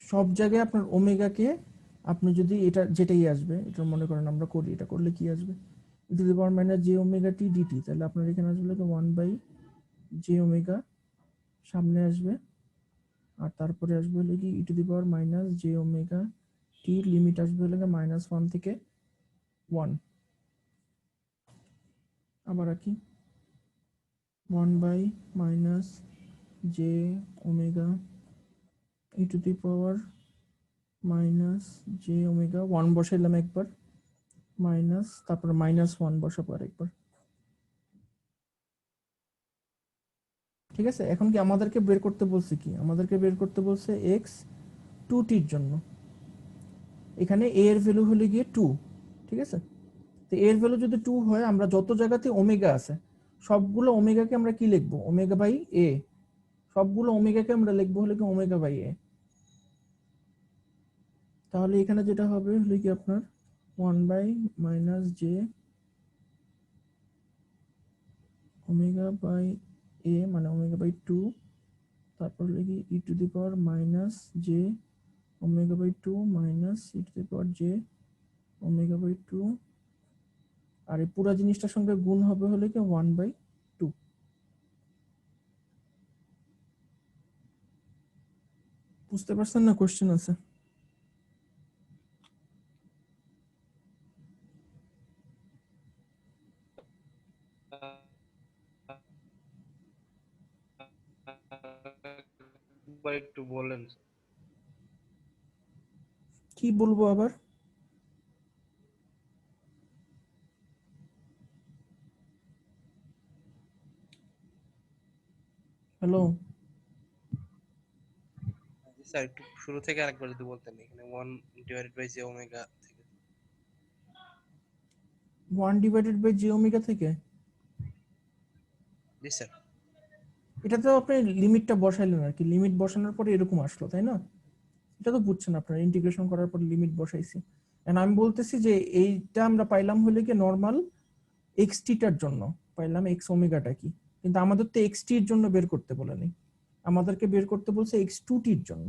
সব জায়গায় আপনার ওমেগাকে আপনি যদি এটা যেটাই আসবে, এটা মনে করেন আমরা করি, এটা করলে কি আসবে? e⁻−j⍵t dt, তাহলে আপনার এখানে আসবে 1/j⍵, সামনে আসবে, আর তারপরে আসবে হলো কি e⁻−j⍵t, লিমিট আসবে হলো -1 থেকে 1, আবার কি 1/−j⍵e⁻−j⍵, 1 বসাইলাম একবার, মাইনাস, তারপরে -1 বসাবো আরেকবার। ঠিক আছে, এখন কি আমাদেরকে বের করতে বলছে কি? আমাদেরকে বের করতে বলছে x 2t এর জন্য। এখানে a এর ভ্যালু হলো গিয়ে 2, ঠিক আছে? তো a এর ভ্যালু যদি 2 হয়, আমরা যত জায়গাতে ওমেগা আছে সবগুলো ওমেগাকে আমরা কি লিখবো? Omega by a। সবগুলো ওমেগাকে আমরা লিখবো হলো কি ওমেগা বাই a। তাহলে এখানে যেটা হবে হলো কি আপনার 1/−j⍵ a, মানে ওমেগা বাই 2, তারপর লিখি e⁻−j⍵2 মাইনাস e⁻j⍵2, আর এই পুরো জিনিসটার সঙ্গে গুণ হবে হলে কি 1/2। বুঝতে পারছেন না? কোশ্চেন আছে? একটু বলেন। কি বলবো আবার? হ্যালো, স্যার একটু শুরু থেকে আরেকবার যদি বলতেন, এখানে 1/j⍵ থেকে। 1/j⍵ থেকে? জি স্যার। এটা তো আপনি লিমিটটা বসাইলেন আর কি, লিমিট বসানোর পরে এরকম আসলো, তাই না? এটা তো বুঝছেন, আপনারা ইন্টিগ্রেশন করার পর লিমিট বসাইছি। এন্ড আমি বলতেছি যে এইটা আমরা পাইলাম হলে কি নরমাল xt টার জন্য পাইলাম x ওমেগাটা কি, কিন্তু আমাদের তো xt এর জন্য বের করতে বলেনি, আমাদেরকে বের করতে বলছে x2t এর জন্য,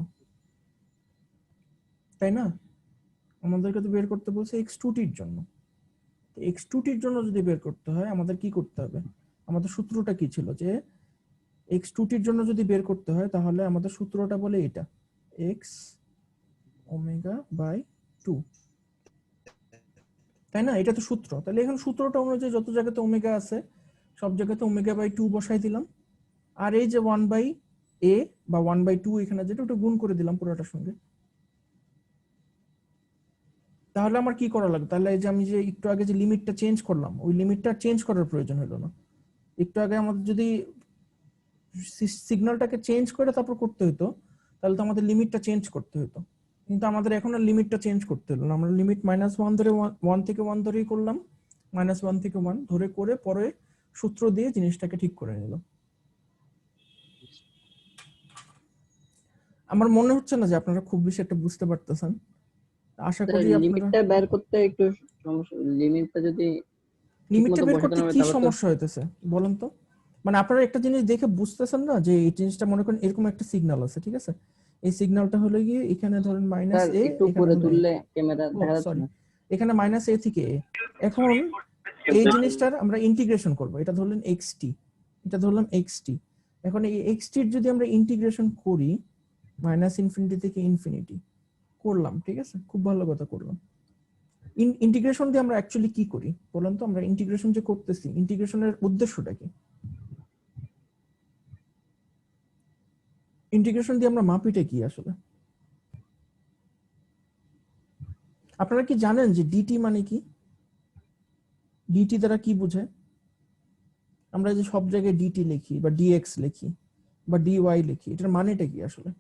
তাই না? আমাদেরকে তো বের করতে বলছে x2t এর জন্য। x2t এর জন্য যদি বের করতে হয় আমাদের কি করতে হবে? আমাদের সূত্রটা কি ছিল যে x2t এর জন্য যদি বের করতে হয় তাহলে আমাদের সূত্রটা বলে এটা x ওমেগা বাই 2, তাই না? এটা তো সূত্র। তাহলে এখন সূত্রটা অনুযায়ী যত জায়গাতে ওমেগা আছে সব জায়গাতে ওমেগা বাই 2 বসাই দিলাম, আর এই যে 1/a বা 1/2 এখানে যেটা ওটা গুণ করে দিলাম পুরোটার সঙ্গে। তাহলে আমার কি করা লাগবে? তাহলে এই যে আমি যে একটু আগে যে লিমিটটা চেঞ্জ করলাম ওই লিমিটটা চেঞ্জ করার প্রয়োজন হলো না। একটু আগে আমাদের যদি সিগন্যালটাকে চেঞ্জ করে তারপর করতে হতো তাহলে তো আমাদের লিমিটটা চেঞ্জ করতে হতো, কিন্তু আমাদের এখন আর লিমিটটা চেঞ্জ করতে হলো না। আমরা লিমিট -1 ধরে 1 থেকে 1 ধরেই করলাম, -1 থেকে 1 ধরে করে পরে সূত্র দিয়ে জিনিসটাকে ঠিক করে নিলাম। আমার মনে হচ্ছে না যে আপনারা খুব বেশি একটা বুঝতে পারতেছেন, আশা করি আপনারা লিমিটটা বের করতে একটু সমস্যা। লিমিটটা যদি লিমিটটা ঠিকমতো বের বসাতে করতে না পারলে কি তাহলে তো সমস্যা হইতেছে বলেন তো? মানে আপনারা একটা জিনিস দেখে বুঝতেছেন না যে এই জিনিসটা মনে করেন এরকম একটা সিগন্যাল আছে, ঠিক আছে? এই সিগন্যালটা হলো গিয়ে এখানে ধরেন মাইনাস স্যার এ, একটু এখানে উপরে হলো এ। তুললে ক্যামেরা ও দেখা যাচ্ছে সরি, না। এখানে মাইনাস এ থেকে এ। এখন এই জিনিসটার আমরা ইন্টিগ্রেশন করব। এটা ধরলেন এক্সটি, এটা ধরলাম এক্সটি। এখন এই এক্সটির যদি আমরা ইন্টিগ্রেশন করি মাইনাস ইনফিনিটি থেকে ইনফিনিটি করলাম, ঠিক আছে, খুব ভালো কথা করলাম। ইন্টিগ্রেশন দিয়ে আমরা অ্যাকচুয়ালি কি করি বলেন তো? আমরা ইন্টিগ্রেশন যে করতেছি, ইন্টিগ্রেশনের উদ্দেশ্যটা কি? ইন্টিগ্রেশন দিয়ে আমরা মাপিটা কি আসলে? আপনারা কি জানেন যে ডিটি মানে কি? ডিটি দ্বারা কি বোঝায়? আমরা যে সব জায়গায় ডিটি লিখি বা ডিএক্স লিখি বা ডিওয়াই লিখি, এটার মানেটা কি আসলে?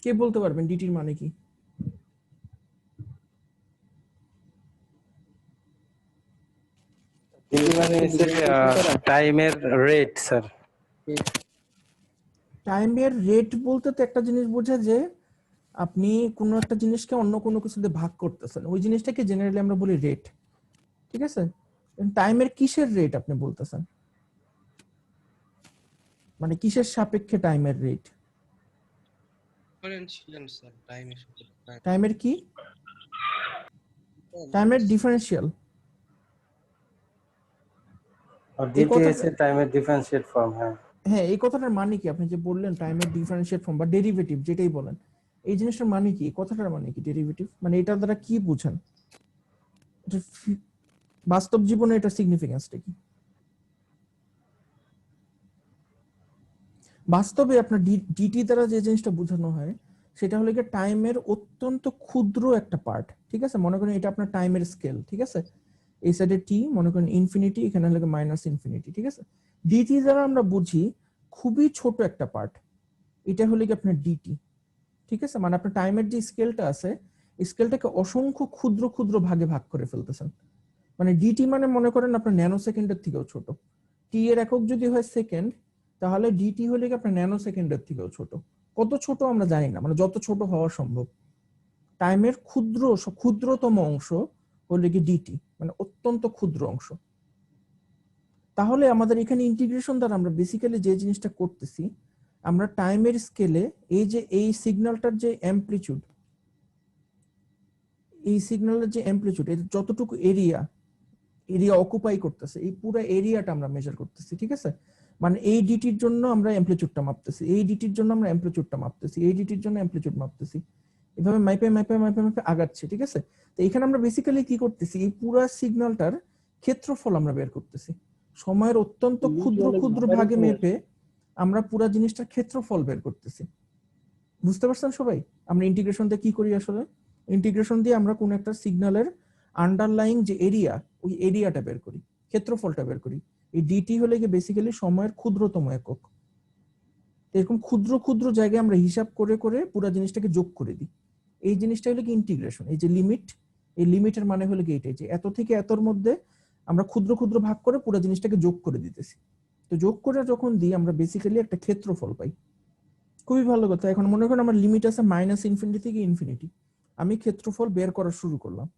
কে বলতে পারবেন ডিটির মানে কি? মানে টাইমের রেট স্যার। টাইমের রেট বলতে তো একটা জিনিস বোঝায় যে আপনি কোনো একটা জিনিসকে অন্য কোনো কিছু দিয়ে ভাগ করতেছেন, ওই জিনিসটাকে জেনারেলি আমরা বলি রেট, ঠিক আছে? টাইমের কিসের রেট আপনি বলতেছেন? মানে কিসের সাপেক্ষে টাইমের রেট? টাইমের কি? টাইমের ডিফারেন্সিয়াল। আর এই ডিটি কথাটা, হচ্ছে টাইমের ডিফারেন্সিয়েট ফর্ম। হ্যাঁ হ্যাঁ, এই কথাটার মানে কি? আপনি যে বললেন টাইমের ডিফারেন্সিয়েট ফর্ম বা ডেরিভেটিভ যেটাই বলেন, এই জিনিসটার মানে কি? এই কথাটার মানে কি ডেরিভেটিভ? মানে এটার দ্বারা কি বুঝেন? এটা বাস্তব জীবনে এটা সিগনিফিকেন্সটা কি? বাস্তবে আপনার ডিটি দ্বারা যে জিনিসটা বোঝানো হয় সেটা হলো কি টাইমের অত্যন্ত ক্ষুদ্র একটা পার্ট, ঠিক আছে? মনে করেন এটা আপনার টাইমের স্কেল, ঠিক আছে? এই সাইডে টি মনে করেন ইনফিনিটি, এখানে হলো মাইনাস ইনফিনিটি, ঠিক আছে? ডিটি দ্বারা আমরা বুঝি খুবই ছোট একটা পার্ট, এটা হলো কি আপনার ডিটি, ঠিক আছে? মানে আপনার টাইমের যে স্কেলটা আছে, স্কেলটাকে অসংখ্য ক্ষুদ্র ক্ষুদ্র ভাগে ভাগ করে ফেলতেছেন। মানে ডিটি মানে মনে করেন আপনার ন্যানো সেকেন্ডের থেকেও ছোট। টি এর একক যদি হয় সেকেন্ড, তাহলে ডিটি হলে কি আপনার ন্যানো সেকেন্ডের থেকেও ছোট। কত ছোট আমরা জানি না, মানে যত ছোট হওয়া সম্ভব। টাইমের ক্ষুদ্রতম অংশ হলে কি ডিটি, মানে অত্যন্ত ক্ষুদ্র অংশ। তাহলে আমাদের এখানে ইন্টিগ্রেশন দ্বারা আমরা বেসিক্যালি যে জিনিসটা করতেছি, আমরা টাইমের স্কেলে এই যে এই সিগন্যালটার যে অ্যামপ্লিটিউড, এই সিগন্যালের যে অ্যামপ্লিটিউড, এর যতটুকু এরিয়া অকুপাই করতেছে, এই পুরো এরিয়াটা আমরা মেজার করতেছি, ঠিক আছে? মানে এই ডিটির জন্য আমরা অ্যামপ্লিটিউডটা মাপতেছি, এই ডিটির জন্য আমরা অ্যামপ্লিটিউডটা মাপতেছি, এই ডিটির জন্য অ্যামপ্লিটিউড মাপতেছি, এভাবে মাইপে মাইপে মাইপে মাইপে আগাচ্ছে, ঠিক আছে? তো এখানে আমরা বেসিক্যালি কি করতেছি, এই পুরো সিগন্যালটার ক্ষেত্রফল আমরা বের করতেছি। সময়ের অত্যন্ত ক্ষুদ্র ক্ষুদ্র ভাগে মেপে আমরা পুরো জিনিসটার ক্ষেত্রফল বের করতেছি। বুঝতে পারছেন সবাই? আমরা ইন্টিগ্রেশন দিয়ে কি করি আসলে? ইন্টিগ্রেশন দিয়ে আমরা কোন একটা সিগন্যালের আন্ডারলাইং যে এরিয়া, ওই এরিয়াটা বের করি, ক্ষেত্রফলটা বের করি। এই ডিটি হলে কি বেসিক্যালি সময়ের ক্ষুদ্রতম একক। এরকম ক্ষুদ্র ক্ষুদ্র জায়গায় আমরা হিসাব করে করে পুরো জিনিসটাকে যোগ করে দিই। এই জিনিসটা হলো কি ইন্টিগ্রেশন। এই যে লিমিট, এই লিমিটের মানে হলো কি এটাই যে এত থেকে এতর মধ্যে আমরা ক্ষুদ্র ক্ষুদ্র ভাগ করে পুরো জিনিসটাকে যোগ করে দিতেছি। তো যোগ করে যখন দিই আমরা বেসিক্যালি একটা ক্ষেত্রফল পাই। খুবই ভালো কথা। এখন মনে করেন আমার লিমিট আছে মাইনাস ইনফিনিটি থেকে ইনফিনিটি, আমি ক্ষেত্রফল বের করা শুরু করলাম।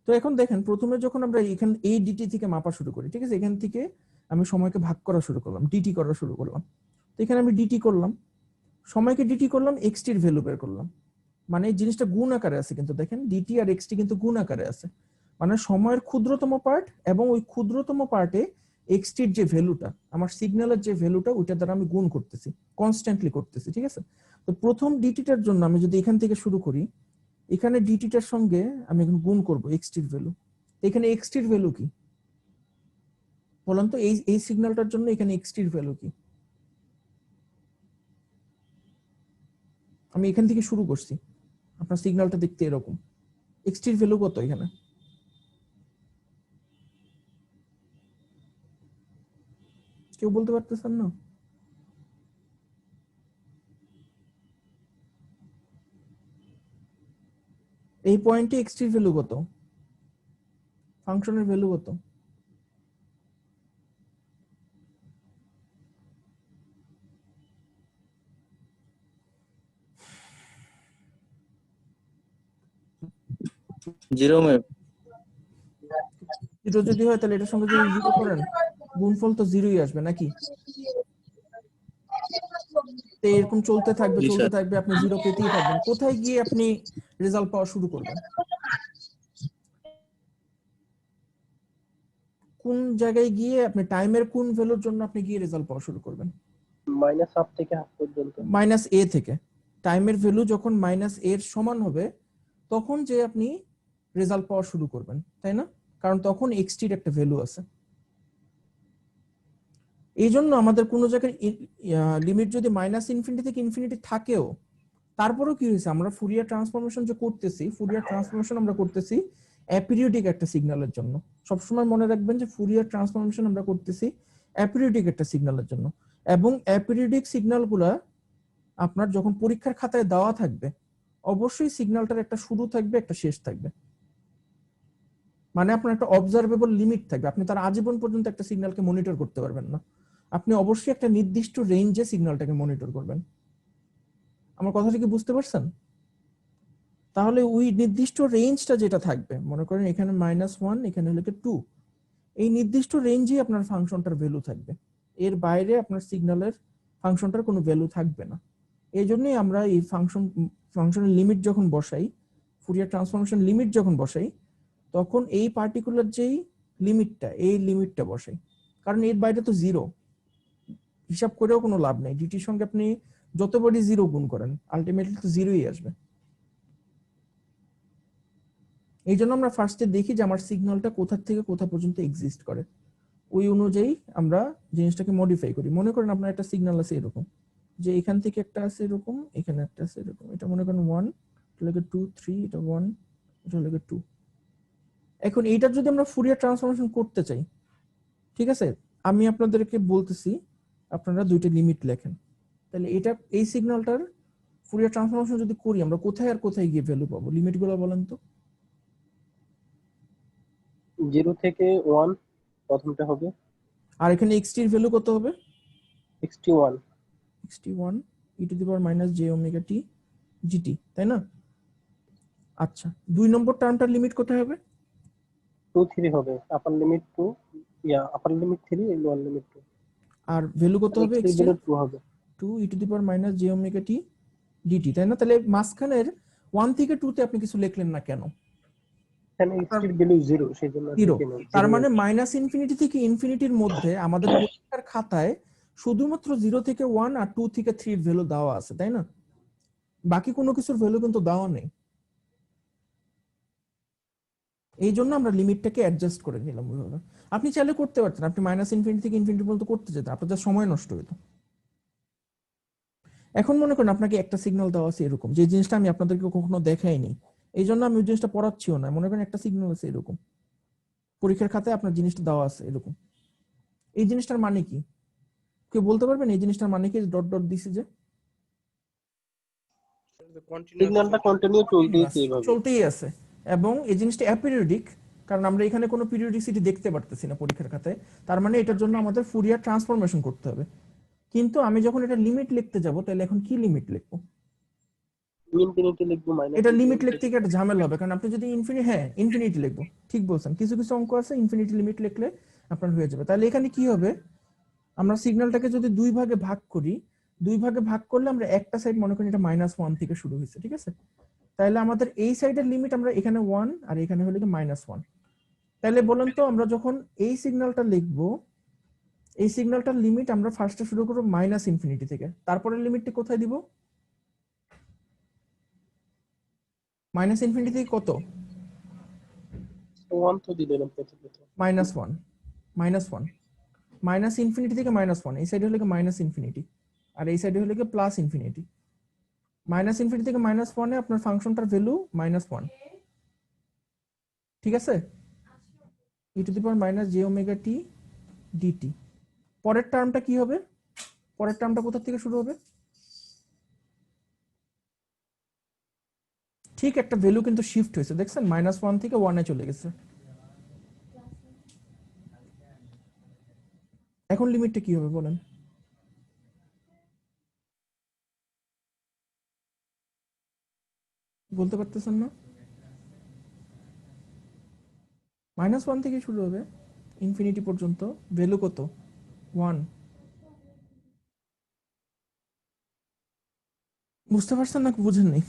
তো এখন দেখেন প্রথমে যখন আমরা এখানে এই ডিটি থেকে মাপা শুরু করি, ঠিক আছে, এখান থেকে আমি সময়কে ভাগ করা শুরু করলাম, ডিটি করা শুরু করলাম। তো এখানে আমি ডিটি করলাম, সময়কে ডিটি করলাম, এক্সটির ভ্যালু বের করলাম। মানে এই জিনিসটা গুণ আকারে আছে, কিন্তু দেখেন ডিটি আর এক্সটি কিন্তু গুণ আকারে আছে। মানে সময়ের ক্ষুদ্রতম পার্ট এবং ওই ক্ষুদ্রতম পার্টে এক্সটির যে ভ্যালুটা, আমার সিগন্যালের যে ভ্যালুটা, ওইটা দ্বারা আমি গুণ করতেছি, কনস্ট্যান্টলি করতেছি, ঠিক আছে? তো প্রথম ডিটিটার জন্য আমি যদি এখান থেকে শুরু করি, এখানে ডিটিটার সঙ্গে আমি এখন গুণ করব এক্সটির ভ্যালু। এখানে এক্সটির ভ্যালু কি বলেন তো? এই সিগন্যালটার জন্য এখানে এক্সটির ভ্যালু কি? আমি এখান থেকে শুরু করছি, আপনার সিগন্যালটা দেখতে এরকম। এক্সটির ভ্যালু কত এখানে? কেউ বলতে পারতেছেন না? এই পয়েন্টে এক্সটির ভ্যালু কত? ফাংশনের ভ্যালু কত? Zero ma'am. জিরো যদি হয় তাহলে এটার সঙ্গে যদি জিরো করেন গুণফল তো জিরোই আসবে নাকি? তো এরকম চলতে থাকবে জি চলতে স্যার। থাকবে, আপনি জিরো পেতেই থাকবেন। কোথায় গিয়ে আপনি রেজাল্ট পাওয়া শুরু করবেন? কোন জায়গায় গিয়ে আপনি টাইমের কোন ভ্যালুর জন্য আপনি গিয়ে রেজাল্ট পাওয়া শুরু করবেন? মাইনাস হাফ থেকে হাফ পর্যন্ত। মাইনাস এ থেকে। টাইমের ভ্যালু যখন মাইনাস এর সমান হবে তখন যে আপনি রেজাল্ট পাওয়া শুরু করবেন, তাই না? কারণ তখন এক্সটির একটা ভ্যালু আছে। এই জন্য আমাদের কোনো জায়গায় লিমিট যদি মাইনাস ইনফিনিটি থেকে ইনফিনিটি থাকেও, তারপরেও কি হয়েছে, আমরা ফুরিয়ার ট্রান্সফরমেশন যে করতেছি, ফুরিয়ার ট্রান্সফরমেশন আমরা করতেছি অ্যাপিরিয়ডিক একটা সিগন্যালের জন্য। সবসময় মনে রাখবেন যে ফুরিয়ার ট্রান্সফরমেশন আমরা করতেছি অ্যাপিরিয়ডিক একটা সিগন্যালের জন্য, এবং অ্যাপিরিয়ডিক সিগন্যালগুলা আপনার যখন পরীক্ষার খাতায় দেওয়া থাকবে অবশ্যই সিগন্যালটার একটা শুরু থাকবে, একটা শেষ থাকবে। মানে আপনার একটা অবজারভেবল লিমিট থাকবে, আপনি তার আজীবন পর্যন্ত একটা সিগন্যালকে মনিটর করতে পারবেন না। আপনি অবশ্যই একটা নির্দিষ্ট রেঞ্জে সিগন্যালটাকে মনিটর করবেন। আমার কথাটা কি বুঝতে পারছেন? তাহলে ওই নির্দিষ্ট রেঞ্জটা যেটা থাকবে, মনে করেন এখানে -1, এখানে হলো 2, এই নির্দিষ্ট রেঞ্জেই আপনার ফাংশনটার ভ্যালু থাকবে। এর বাইরে আপনার সিগন্যালের ফাংশনটার কোনো ভ্যালু থাকবে না। এই জন্যই আমরা এই ফাংশনের লিমিট যখন বসাই, ফুরিয়ার ট্রান্সফরমেশন লিমিট যখন বসাই, তখন এই পার্টিকুলার যেই লিমিটটা, এই লিমিটটা বসাই। কারণ এর বাইরে তো জিরো, হিসাব করেও কোনো লাভ নেই। ডিটির সঙ্গে আপনি যতবারই জিরো গুণ করেন আলটিমেটলি তো জিরোই আসবে। এই জন্য আমরা ফার্স্টে দেখি যে আমার সিগন্যালটা কোথা থেকে কোথা পর্যন্ত এক্সিস্ট করে, ওই অনুযায়ী আমরা জিনিসটাকে মডিফাই করি। মনে করেন আপনার একটা সিগন্যাল আছে এরকম, যে এখান থেকে একটা আছে এরকম, এখানে একটা আছে এরকম, এটা মনে করেন 1, এটা লাগে 2, 3, এটা 1, এটা লাগে 2। এখন এইটার যদি আমরা ফুরিয়ার ট্রান্সফরমেশন করতে চাই, ঠিক আছে, আমি আপনাদেরকে বলতেছি আপনারা দুইটা লিমিট লেখেন। তাহলে এটা এই সিগন্যালটার ফুরিয়ার ট্রান্সফরমেশন যদি করি আমরা কোথায় আর কোথায় গিয়ে ভ্যালু পাবো, লিমিটগুলো বলেন তো। 0 থেকে 1 প্রথমটা হবে, আর এখানে xt এর ভ্যালু কত হবে? 61 61 e two the power minus j omega t gt, তাই না? আচ্ছা, 2 নম্বর টার্মটার লিমিট কোথায় হবে? 2 3 হবে, আপার লিমিট 2, আপার লিমিট 3, লোয়ার লিমিট 2, আর ভ্যালু কত হবে x xt এর এর? ভ্যালু 2 হবে। 2 e two the power minus j omega t dt, তাই না? তাহলে মাঝখানের 1 থেকে 2 তে আপনি কিছু লিখলেন না কেন? এখানে x এর ভ্যালু 0, সেজন্য জিরো। লিখে নেই। তার মানে মাইনাস ইনফিনিটি থেকে ইনফিনিটির মধ্যে আমাদের পরীক্ষার খাতায় শুধুমাত্র 0 থেকে 1 আর 2 থেকে 3 এর ভ্যালু দেওয়া আছে, তাই না? বাকি কোনো কিছুর ভ্যালু কিন্তু দেওয়া নেই। এই জন্য আমরা লিমিটটাকে অ্যাডজাস্ট করে নিলাম ওইভাবে। আপনি চাইলে করতে পারতেন, আপনি মাইনাস ইনফিনিটি থেকে ইনফিনিটি পর্যন্ত করতে যেতেন, আপনার যা সময় নষ্ট হতো। এখন মনে করেন আপনাকে একটা সিগন্যাল দেওয়া আছে এরকম, যে জিনিসটা আমি আপনাদেরকে কখনো দেখাইনি, এই জন্য আমি ওই জিনিসটা পড়াচ্ছিও না। মনে করেন একটা সিগন্যাল আছে এরকম, পরীক্ষার খাতায় আপনার জিনিসটা দেওয়া আছে এরকম। এই জিনিসটার মানে কি কেউ বলতে পারবেন? এই জিনিসটার মানে কি ডট ডট দিছে যে? সিগন্যালটা কন্টিনিউ চলতেইছে এইভাবে। চলতেই আছে, এবং এই জিনিসটা অ্যাপিরিয়ডিক, কারণ আমরা এখানে কোনো পিরিয়ডিসিটি দেখতে পারতেছি না পরীক্ষার খাতায়। তার মানে এটার জন্য আমাদের ফুরিয়ার ট্রান্সফরমেশন করতে হবে। কিন্তু আমি যখন এটা লিমিট লিখতে যাব, তাহলে এখন কি লিমিট লিখবো? ইনফিনিটি লিখবো, মাইনাস এটা লিমিট লিখতে গিয়ে একটা ঝামেলা হবে, কারণ আপনি যদি ইনফিনিটি লিখবো, ঠিক বলছেন, কিছু কিছু অঙ্ক আছে ইনফিনিটি লিমিট লিখলে আপনার হয়ে যাবে। তাহলে এখানে কি হবে, আমরা সিগন্যালটাকে যদি দুই ভাগে ভাগ করি, দুই ভাগে ভাগ করলে আমরা একটা সাইড মনে করি এটা -1 থেকে শুরু হয়েছে, ঠিক আছে? তাহলে আমাদের এই সাইডের লিমিট আমরা এখানে 1 আর এখানে হলো কি -1। তাহলে বলেন তো আমরা যখন এই সিগন্যালটা লিখবো, এই সিগন্যালটার লিমিট আমরা ফার্স্টে শুরু করব মাইনাস ইনফিনিটি থেকে, তারপরে লিমিটটি কোথায় দিব? মাইনাস ইনফিনিটি থেকে কত? 1 তো দিলেন প্রথমে। -1, -1, মাইনাস ইনফিনিটি থেকে -1, এই সাইডে হলো কি মাইনাস ইনফিনিটি, আর এই সাইডে হলো কি প্লাস ইনফিনিটি। মাইনাস ইনফিনিটি থেকে -1 এ আপনার ফাংশনটার ভ্যালু -1, ঠিক আছে? e two the power minus j omega t dt। পরের টার্মটা কি হবে? পরের টার্মটা কোথা থেকে শুরু হবে? ঠিক একটা ভ্যালু কিন্তু শিফট হয়েছে, দেখছেন, -1 থেকে 1 এ চলে গেছে। এখন লিমিটটা কি হবে বলেন? বলতে পারতেছেন না? -1 থেকে শুরু হবে ইনফিনিটি পর্যন্ত। ভ্যালু কত? 1। বুঝতে পারছেন না বুঝেন নাই?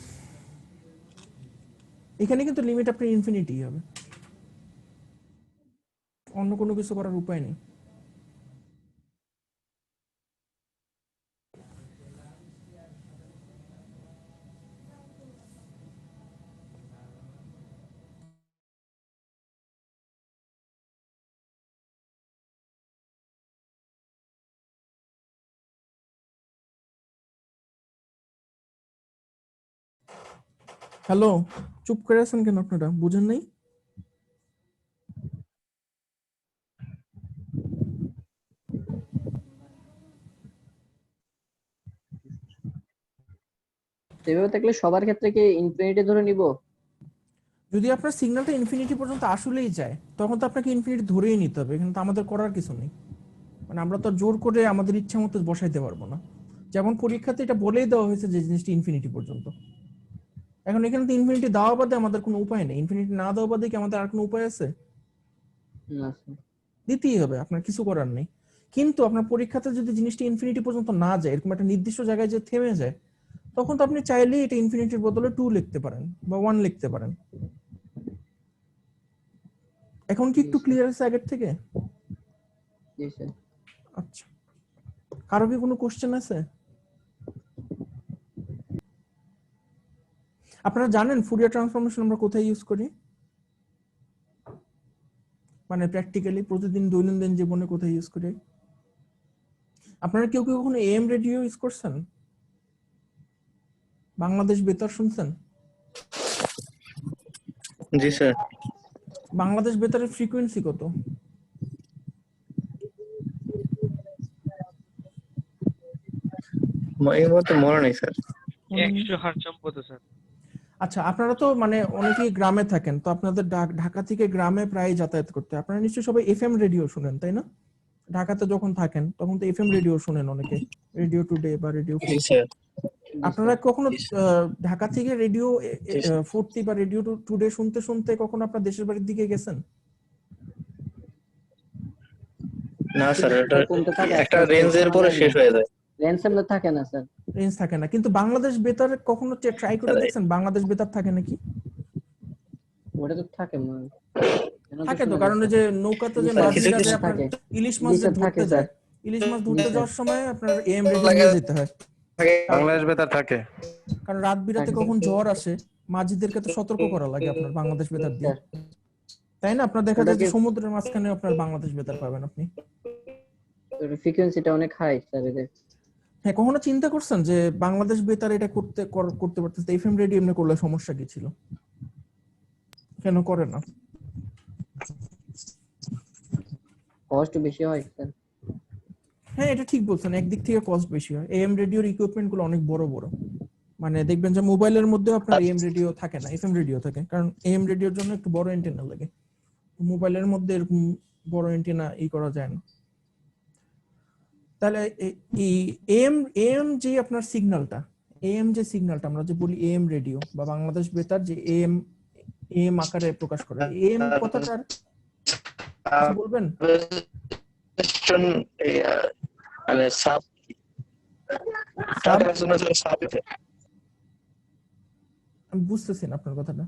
এখানে কিন্তু লিমিট আপনার ইনফিনিটি হবে, অন্য কোনো কিছু করার উপায় নেই। হ্যালো, চুপ করে আছেন কেন আপনারা? বুঝেন নাই? এভাবে থাকলে সবার ক্ষেত্রে কি ইনফিনিটি ধরে নিব? যদি আপনার সিগন্যালটা ইনফিনিটি পর্যন্ত আসলেই যায় তখন তো আপনাকে ইনফিনিটি ধরেই নিতে হবে, কিন্তু আমাদের করার কিছু নেই। মানে আমরা তো জোর করে আমাদের ইচ্ছা মতো বসাইতে পারবো না। যেমন পরীক্ষাতে এটা বলেই দেওয়া হয়েছে যে জিনিসটি ইনফিনিটি পর্যন্ত। এখন এখানে তো ইনফিনিটি দেওয়া বাদে আমাদের কোনো উপায় নেই। ইনফিনিটি না দেওয়া বাদে কি আমাদের আর কোনো উপায় আছে? না স্যার। দিতেই হবে, আপনার কিছু করার নেই। কিন্তু আপনার পরীক্ষাতে যদি জিনিসটি ইনফিনিটি পর্যন্ত না যায়, এরকম একটা নির্দিষ্ট জায়গায় যে থেমে যায়, তখন তো আপনি চাইলেই এটা ইনফিনিটির বদলে 2 লিখতে পারেন বা 1 লিখতে পারেন। এখন কি একটু ক্লিয়ার আছে আগের থেকে? জি স্যার। আচ্ছা, কারো কি কোনো কোশ্চেন আছে? আপনারা জানেন ফুরিয়ার ট্রান্সফরমেশন আমরা কোথায় ইউজ করি? মানে প্র্যাকটিক্যালি প্রতিদিন দৈনন্দিন জীবনে কোথায় ইউজ করি? আপনারা কেউ কেউ কখনো এএম রেডিও ইউজ করছেন? বাংলাদেশ বেতার শুনছেন? জি স্যার। বাংলাদেশ বেতারের ফ্রিকোয়েন্সি কত? এই মুহূর্তে মনে নেই স্যার। 100 হার্জ সম্ভবত স্যার। আচ্ছা, আপনারা তো মানে অনেকেই গ্রামে থাকেন, তো আপনাদের ঢাকা থেকে গ্রামে প্রায় যাতায়াত করতে আপনারা নিশ্চয়ই সবাই এফএম রেডিও শুনেন, তাই না? ঢাকাতে যখন থাকেন তখন তো এফএম রেডিও শুনেন অনেকে, রেডিও টুডে বা রেডিও 40। আপনারা কখনো ঢাকা থেকে রেডিও 40 বা রেডিও টুডে শুনতে শুনতে কখনো আপনার দেশের বাড়ির দিকে গেছেন? না স্যার, এটা একটা রেঞ্জের পরে শেষ হয়ে যায়। রেঞ্জ এমনি থাকে না স্যার। রেঞ্জ থাকে না, কিন্তু বাংলাদেশ বেতার কখনো ট্রাই করে দেখছেন বাংলাদেশ বেতার থাকে নাকি? ওটা তো থাকে থাকে তো, কারণ যে নৌকাতে যে মাঝিরা যে আপনার ইলিশ মাছ যে ধরতে যায়, ইলিশ মাছ ধরতে যাওয়ার সময় আপনার এএম রেডিও নিয়ে যেতে হয়। বাংলাদেশ বেতার থাকে, কারণ রাত বিরাতে কখন ঝড় আসে মাঝিদেরকে তো সতর্ক করা লাগে আপনার বাংলাদেশ বেতার দিয়ে, তাই না? আপনার দেখা যায় যে সমুদ্রের মাঝখানে আপনার বাংলাদেশ বেতার পাবেন আপনি। ফ্রিকোয়েন্সিটা অনেক হাই স্যার এদের। হ্যাঁ, কখনো চিন্তা করছেন যে বাংলাদেশ বেতার এটা করতে পারতেছে, এফএম রেডিও এমনি করলে সমস্যা কি ছিল? কেন করে না? কষ্ট বেশি হয় স্যার। হ্যাঁ, এটা ঠিক বলছেন, একদিক থেকে কস্ট বেশি হয়। এএম রেডিওর ইকুইপমেন্ট গুলো অনেক বড় বড়, মানে দেখবেন যে মোবাইলের মধ্যে আপনার এএম রেডিও থাকে না, এফএম রেডিও থাকে, কারণ এএম রেডিওর জন্য একটু বড় অ্যান্টেনা লাগে। মোবাইলের মধ্যে এরকম বড় অ্যান্টেনা করা যায় না। তাহলে এই এএম এএম যে আপনার সিগন্যালটা, এএম যে সিগন্যালটা আমরা যে বলি এএম রেডিও বা বাংলাদেশ বেতার যে এএম এএম আকারে প্রকাশ করে, এএম কথাটার কিছু বলবেন? মানে সাব আমি বুঝতেছি না আপনার কথাটা,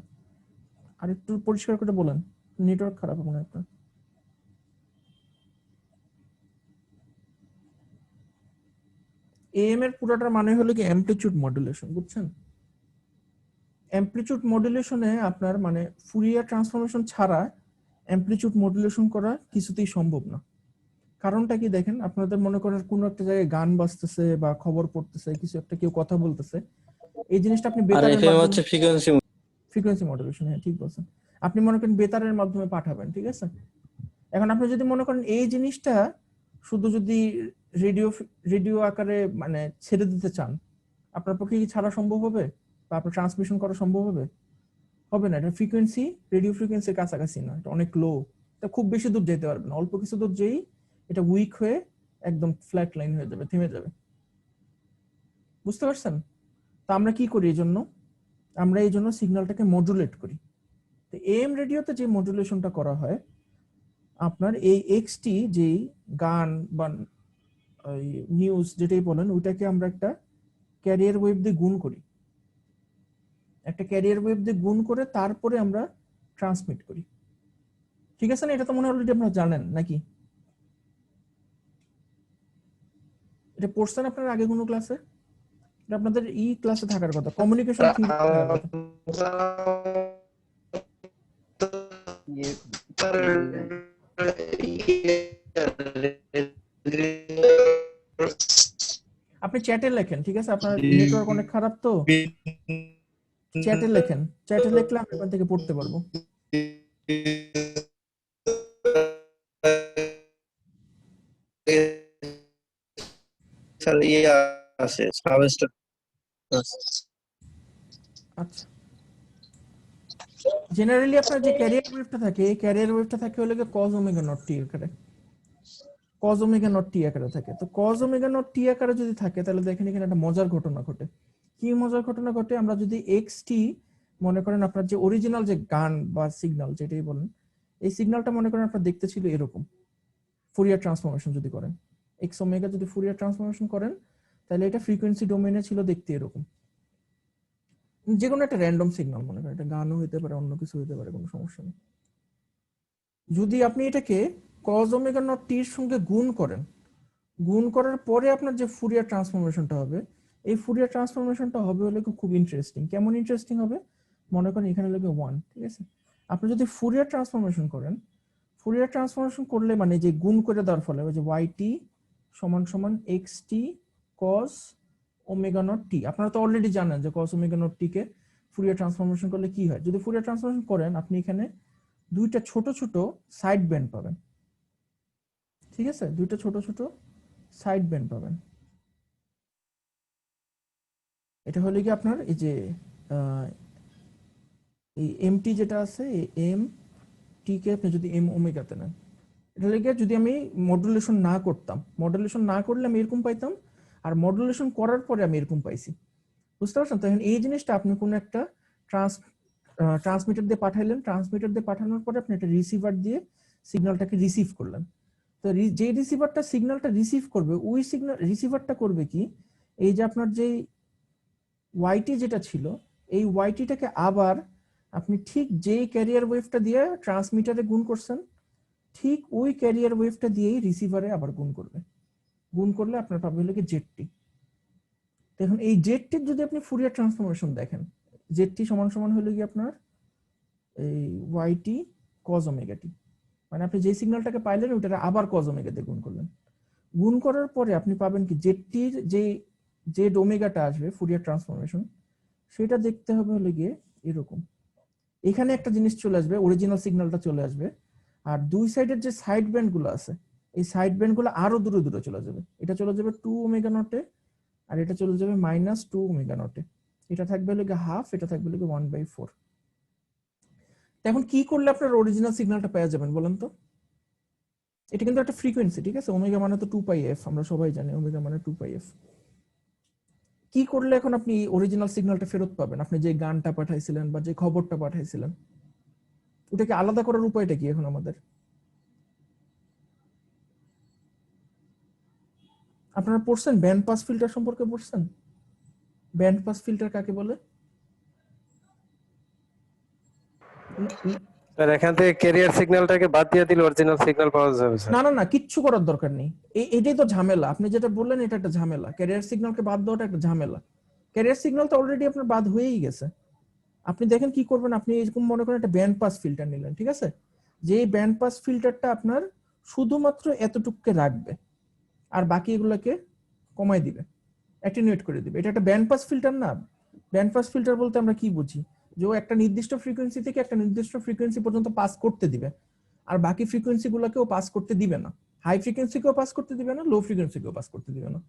আর একটু পরিষ্কার করে বলেন, নেটওয়ার্ক খারাপ মনে হয় আপনার। এএম এর পুরোটার মানে হলো কি অ্যামপ্লিটিউড মডুলেশন, বুঝছেন? অ্যামপ্লিটিউড মডুলেশনে আপনার মানে ফুরিয়ার ট্রান্সফরমেশন ছাড়া অ্যামপ্লিটিউড মডুলেশন করা কিছুতেই সম্ভব না। কারণটা কি দেখেন, আপনাদের মনে করেন কোনো একটা জায়গায় গান বাজতেছে বা খবর পড়তেছে, কিছু একটা কেউ কথা বলতেছে, এই জিনিসটা আপনি বেতারের মাধ্যমে ফ্রিকোয়েন্সি মডুলেশন, হ্যাঁ ঠিক বলছেন, আপনি মনে করেন বেতারের মাধ্যমে পাঠাবেন, ঠিক আছে? এখন আপনি যদি মনে করেন এই জিনিসটা শুধু যদি রেডিও আকারে মানে ছেড়ে দিতে চান, আপনার পক্ষে কি ছাড়া সম্ভব হবে বা আপনার ট্রান্সমিশন করা সম্ভব হবে? হবে না। এটা ফ্রিকোয়েন্সি রেডিও ফ্রিকোয়েন্সির কাছাকাছি না, এটা অনেক লো, এটা খুব বেশি দূর যেতে পারবে না, অল্প কিছু দূর যেই এটা উইক হয়ে একদম ফ্ল্যাট লাইন হয়ে যাবে, থেমে যাবে। বুঝতে পারছেন? তো আমরা কি করি এই জন্য? আমরা এই জন্য সিগন্যালটাকে মডুলেট করি। তো এএম রেডিওতে যে মডুলেশনটা করা হয় আপনার এই এক্সটি যেই গান বা নিউজ যেটাই বলেন ওইটাকে আমরা একটা ক্যারিয়ার ওয়েভ দিয়ে গুণ করি, একটা ক্যারিয়ার ওয়েভ দিয়ে গুণ করে তারপরে আমরা ট্রান্সমিট করি। ঠিক আছে না? এটা তো মনে হয় অলরেডি আপনারা জানেন নাকি? এটা পড়ছেন আপনারা আগে কোনো ক্লাসে? এটা আপনাদের ক্লাসে থাকার কথা, কমিউনিকেশন থিওরি থাকার কথা। আপনি চ্যাটে লেখেন, ঠিক আছে? আপনার নেটওয়ার্ক অনেক খারাপ তো, চ্যাটে লেখেন, চ্যাটে লিখলে আমি এখান থেকে পড়তে পারবো। আচ্ছা, জেনারেলি আপনার যে ক্যারিয়ার ওয়েভটা থাকে, এই ক্যারিয়ার ওয়েভটা থাকে হলো cos ওমেগা নট টি আকারে, cos ওমেগা নট টি আকারে থাকে। তো cos ওমেগা নট টি আকারে যদি থাকে তাহলে দেখেন এখানে একটা মজার ঘটনা ঘটে। কি মজার ঘটনা ঘটে? আমরা যদি xt মনে করেন আপনার যে অরিজিনাল যে গান বা সিগন্যাল যেটাই বলেন, এই সিগন্যালটা মনে করেন আপনার দেখতে ছিল এরকম, ফুরিয়ার ট্রান্সফরমেশন যদি করেন, x ওমেগা যদি ফুরিয়ার ট্রান্সফরমেশন করেন তাহলে এটা ফ্রিকোয়েন্সি ডোমেইনে ছিল দেখতে এরকম। যে কোনো একটা র্যান্ডম সিগন্যাল, মনে করেন এটা গানও হতে পারে, অন্য কিছু হতে পারে, কোনো সমস্যা নেই। যদি আপনি এটাকে cos ওমেগা নট টি এর সঙ্গে গুণ করেন, গুণ করার পরে আপনার যে ফুরিয়ার ট্রান্সফরমেশনটা হবে, এই ফুরিয়ার ট্রান্সফরমেশনটা হবে হলে খুব ইন্টারেস্টিং। কেমন ইন্টারেস্টিং হবে? মনে করেন এখানে লাগে 1, ঠিক আছে? আপনি যদি ফুরিয়ার ট্রান্সফরমেশন করেন, ফুরিয়ার ট্রান্সফরমেশন করলে মানে যে গুণ করে দেওয়ার ফলে ওই যে yt সমান সমান xt cos ওমেগা নট টি, আপনারা তো অলরেডি জানেন যে cos ওমেগা নট টি কে ফুরিয়ার ট্রান্সফরমেশন করলে কি হয়। যদি ফুরিয়ার ট্রান্সফরমেশন করেন আপনি এখানে দুইটা ছোট ছোট সাইড ব্যান্ড পাবেন, ঠিক আছে? দুইটা ছোট ছোট সাইড ব্যান্ড পাবেন। এটা হলো কি আপনার এই যে এই এমটি যেটা আছে, এই এম টি কে আপনি যদি এম ওমেগাতে নেন, এটা লেগে যদি আমি মডুলেশন না করতাম, মডুলেশন না করলে আমি এরকম পাইতাম, আর মডুলেশন করার পরে আমি এরকম পাইছি। বুঝতে পারছেন? তো এই জিনিসটা আপনি কোন একটা ট্রান্সমিটার দিয়ে পাঠাইলেন, ট্রান্সমিটার দিয়ে পাঠানোর পরে আপনি একটা রিসিভার দিয়ে সিগন্যালটাকে রিসিভ করলেন। তো যে রিসিভারটা সিগন্যালটা রিসিভ করবে, ওই সিগন্যাল রিসিভারটা করবে কি, এই যে আপনার যে ওয়াইটি যেটা ছিল, এই ওয়াইটিটাকে আবার আপনি ঠিক যেই ক্যারিয়ার ওয়েভটা দিয়ে ট্রান্সমিটারে গুণ করছেন, ঠিক ওই ক্যারিয়ার ওয়েভটা দিয়েই রিসিভারে আবার গুণ করবে। গুণ করলে আপনার পাবে হলো কি জেডটি। এখন এই জেডটির যদি আপনি ফুরিয়ার ট্রান্সফরমেশন দেখেন, জেডটি সমান সমান হলো কি আপনার এই ওয়াইটি কজ ওমেগা টি, মানে আপনি যে সিগন্যালটাকে পাইলেন ওটা আবার কজ ওমেগা দিয়ে গুণ করলেন। গুণ করার পরে আপনি পাবেন কি জেডটির যে জেড ওমেগাটা আসবে ফুরিয়ার ট্রান্সফরমেশন, সেটা দেখতে হবে হলো গিয়ে এরকম। এখানে একটা জিনিস চলে আসবে, অরিজিনাল সিগন্যালটা চলে আসবে, আর দুই সাইডের যে সাইড ব্যান্ড গুলো আছে, এই সাইড ব্যান্ড গুলো আরো দূরে দূরে চলে যাবে। এটা চলে যাবে 2 ওমেগা নটে, আর এটা চলে যাবে -2 ওমেগা নটে। এটা থাকবে হলো গিয়ে হাফ, এটা থাকবে হলো গিয়ে 1/4। এখন কি করলে আপনার অরিজিনাল সিগন্যালটা পেয়ে যাবেন বলেন তো? এটা কিন্তু একটা ফ্রিকোয়েন্সি, ঠিক আছে? ওমেগা মানে তো 2πf, আমরা সবাই জানি ওমেগা মানে 2πf। কি করলে এখন আপনি অরিজিনাল সিগন্যালটা ফেরত পাবেন? আপনি যে গানটা পাঠাইছিলেন বা যে খবরটা পাঠাইছিলেন, ওটাকে আলাদা করার উপায়টা কি এখন আমাদের? আপনারা পড়ছেন ব্যান্ড পাস ফিল্টার সম্পর্কে? পড়ছেন ব্যান্ড পাস ফিল্টার কাকে বলে? স্যার এখান থেকে ক্যারিয়ার সিগন্যালটাকে বাদ দিয়ে দিলে অরিজিনাল সিগন্যাল পাওয়া যাবে স্যার। না না না, কিচ্ছু করার দরকার নেই। এটাই তো ঝামেলা। আপনি যেটা বললেন এটা একটা ঝামেলা, ক্যারিয়ার সিগন্যালকে বাদ দেওয়াটা একটা ঝামেলা। ক্যারিয়ার সিগন্যাল তো অলরেডি আপনার বাদ হয়েই গেছে। আপনি দেখেন কি করবেন, আপনি এরকম মনে করেন একটা ব্যান্ড পাস ফিল্টার নিলেন, ঠিক আছে? যে ব্যান্ড পাস ফিল্টারটা আপনার শুধুমাত্র এতটুকুকে রাখবে আর বাকি এগুলোকে কমাই দিবে, অ্যাটেনুয়েট করে দিবে। এটা একটা ব্যান্ড পাস ফিল্টার না। ব্যান্ড পাস ফিল্টার বলতে আমরা কি বুঝি? যে ও একটা নির্দিষ্ট ফ্রিকোয়েন্সি থেকে একটা নির্দিষ্ট ফ্রিকোয়েন্সি পর্যন্ত পাস করতে দিবে, আর বাকি ফ্রিকোয়েন্সি গুলোকেও পাস করতে দিবে না। হাই ফ্রিকোয়েন্সিকেও পাস করতে দিবে না, লো ফ্রিকোয়েন্সিকেও পাস করতে দিবে না।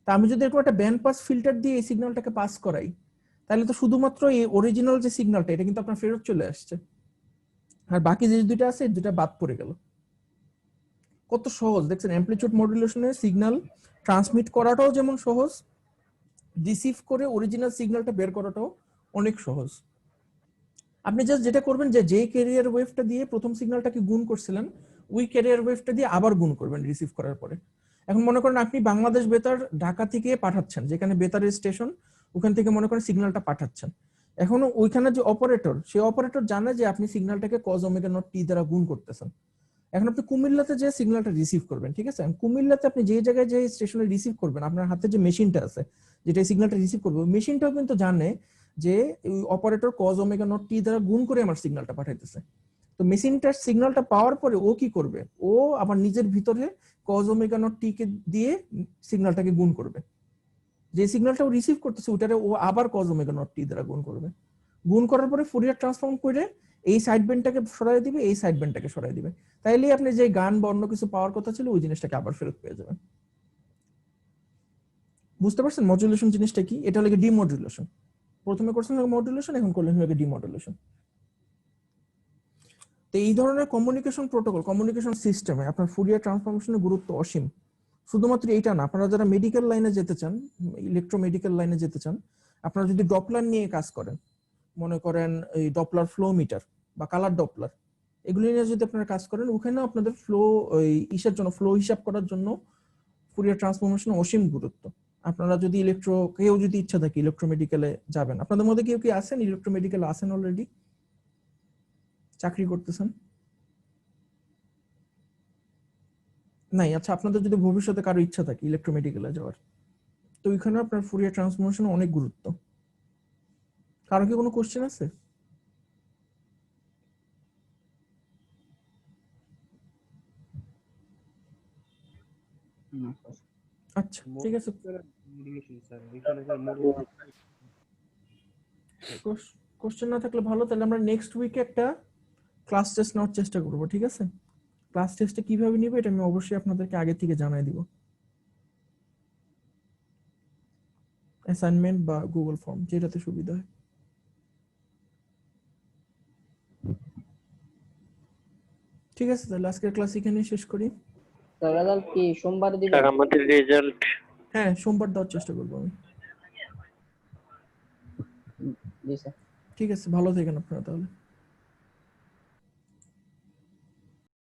তা আমি যদি এরকম একটা ব্যান্ড পাস ফিল্টার দিয়ে এই সিগন্যালটাকে পাস করাই, তাহলে তো শুধুমাত্র এই অরিজিনাল যে সিগন্যালটা এটা কিন্তু আপনার ফেরত চলে আসছে, আর বাকি যে দুটো আছে দুটো বাদ পড়ে গেল। কত সহজ দেখছেন? অ্যামপ্লিটিউড মডুলেশনে সিগন্যাল ট্রান্সমিট করাটাও যেমন সহজ, রিসিভ করে অরিজিনাল সিগন্যালটা বের করাটাও অনেক সহজ। আপনি জাস্ট যেটা করবেন যে যেই ক্যারিয়ার ওয়েভটা দিয়ে প্রথম সিগন্যালটাকে গুণ করছিলেন ওই ক্যারিয়ার ওয়েভটা দিয়ে আবার গুণ করবেন রিসিভ করার পরে। এখন মনে করেন আপনি বাংলাদেশ বেতার ঢাকা থেকে পাঠাচ্ছেন, যেখানে বেতারের স্টেশন ওখান থেকে মনে করেন সিগন্যালটা পাঠাচ্ছেন। এখন ওইখানে যে অপারেটর, সেই অপারেটর জানে যে আপনি সিগন্যালটাকে কজ ওমেগা নট টি দ্বারা গুণ করতেছেন। এখন আপনি কুমিল্লাতে যে সিগন্যালটা রিসিভ করবেন, ঠিক আছে, কুমিল্লাতে আপনি যে জায়গায় যে স্টেশনে রিসিভ করবেন, আপনার হাতে যে মেশিনটা আছে যেটা সিগন্যালটা রিসিভ করবে, ওই মেশিনটাও কিন্তু জানে যে ওই অপারেটর কজ ওমেগা নট টি দ্বারা গুণ করে আমার সিগন্যালটা পাঠাইতেছে। তো মেশিনটার সিগন্যালটা পাওয়ার পরে ও কি করবে, ও আবার নিজের ভিতরে কজ ওমেগা নট টি কে দিয়ে সিগন্যালটাকে গুণ করবে। যে সিগন্যালটা ও রিসিভ করতেছে ওটারে ও আবার কজ ওমেগা নট টি দ্বারা গুণ করবে। গুণ করার পরে ফুরিয়ার ট্রান্সফর্ম করে এই সাইড ব্যান্ডটাকে সরাই দিবে, এই সাইড ব্যান্ডটাকে সরাই দিবে। তাইলে আপনি যে গান বা অন্য কিছু পাওয়ার কথা ছিল ওই জিনিসটাকে আবার ফেরত পেয়ে যাবেন। বুঝতে পারছেন মডুলেশন জিনিসটা কি? এটা হলো ডিমডুলেশন। প্রথমে করছেন মডুলেশন, এখন করলেন হলো ডিমডুলেশন। তো এই ধরনের কমিউনিকেশন প্রোটোকল, কমিউনিকেশন সিস্টেমে আপনার ফুরিয়ার ট্রান্সফরমেশনের গুরুত্ব অসীম। শুধুমাত্র এইটা না, আপনারা যারা মেডিকেল লাইনে যেতে চান, ইলেকট্রোমেডিক্যাল লাইনে যেতে চান, আপনারা যদি ডপলার নিয়ে কাজ করেন, মনে করেন এই ডপলার ফ্লো মিটার বা কালার ডপলার, এগুলি নিয়ে যদি আপনারা কাজ করেন, ওখানে আপনাদের ফ্লো ওই ইসের জন্য, ফ্লো হিসাব করার জন্য ফুরিয়ার ট্রান্সফরমেশন অসীম গুরুত্ব। আপনারা যদি কেউ যদি ইচ্ছা থাকে ইলেকট্রোমেডিক্যালে যাবেন, আপনাদের মধ্যে কেউ কি আছেন ইলেকট্রোমেডিক্যালে আছেন অলরেডি, চাকরি করতেছেন? নাই, আচ্ছা, আপনাদের যদি ভবিষ্যতে কারো ইচ্ছা থাকে ইলেকট্রোমেডিক্যালে যাওয়ার, তো ওইখানে আপনার ফুরিয়ার ট্রান্সফরমেশন অনেক গুরুত্ব। কারো কি কোনো কোশ্চেন আছে? আচ্ছা ঠিক আছে, কোশ্চেন না থাকলে ভালো। তাহলে আমরা নেক্সট উইকে একটা ক্লাস টেস্ট নেওয়ার চেষ্টা করব, ঠিক আছে? ক্লাস টেস্টে কিভাবে নিবে এটা আমি অবশ্যই আপনাদেরকে আগে থেকে জানাই দিব। অ্যাসাইনমেন্ট বা গুগল ফর্ম, যেটাতে সুবিধা হয়। ঠিক আছে, তাহলে আজকের ক্লাস এখানে শেষ করি। স্যার রেজাল্ট কি সোমবার দিবেন? স্যার আমাদের রেজাল্ট হ্যাঁ, সোমবার দেওয়ার চেষ্টা করবো আমি। জি স্যার। ঠিক আছে, ভালো থাকেন আপনারা তাহলে।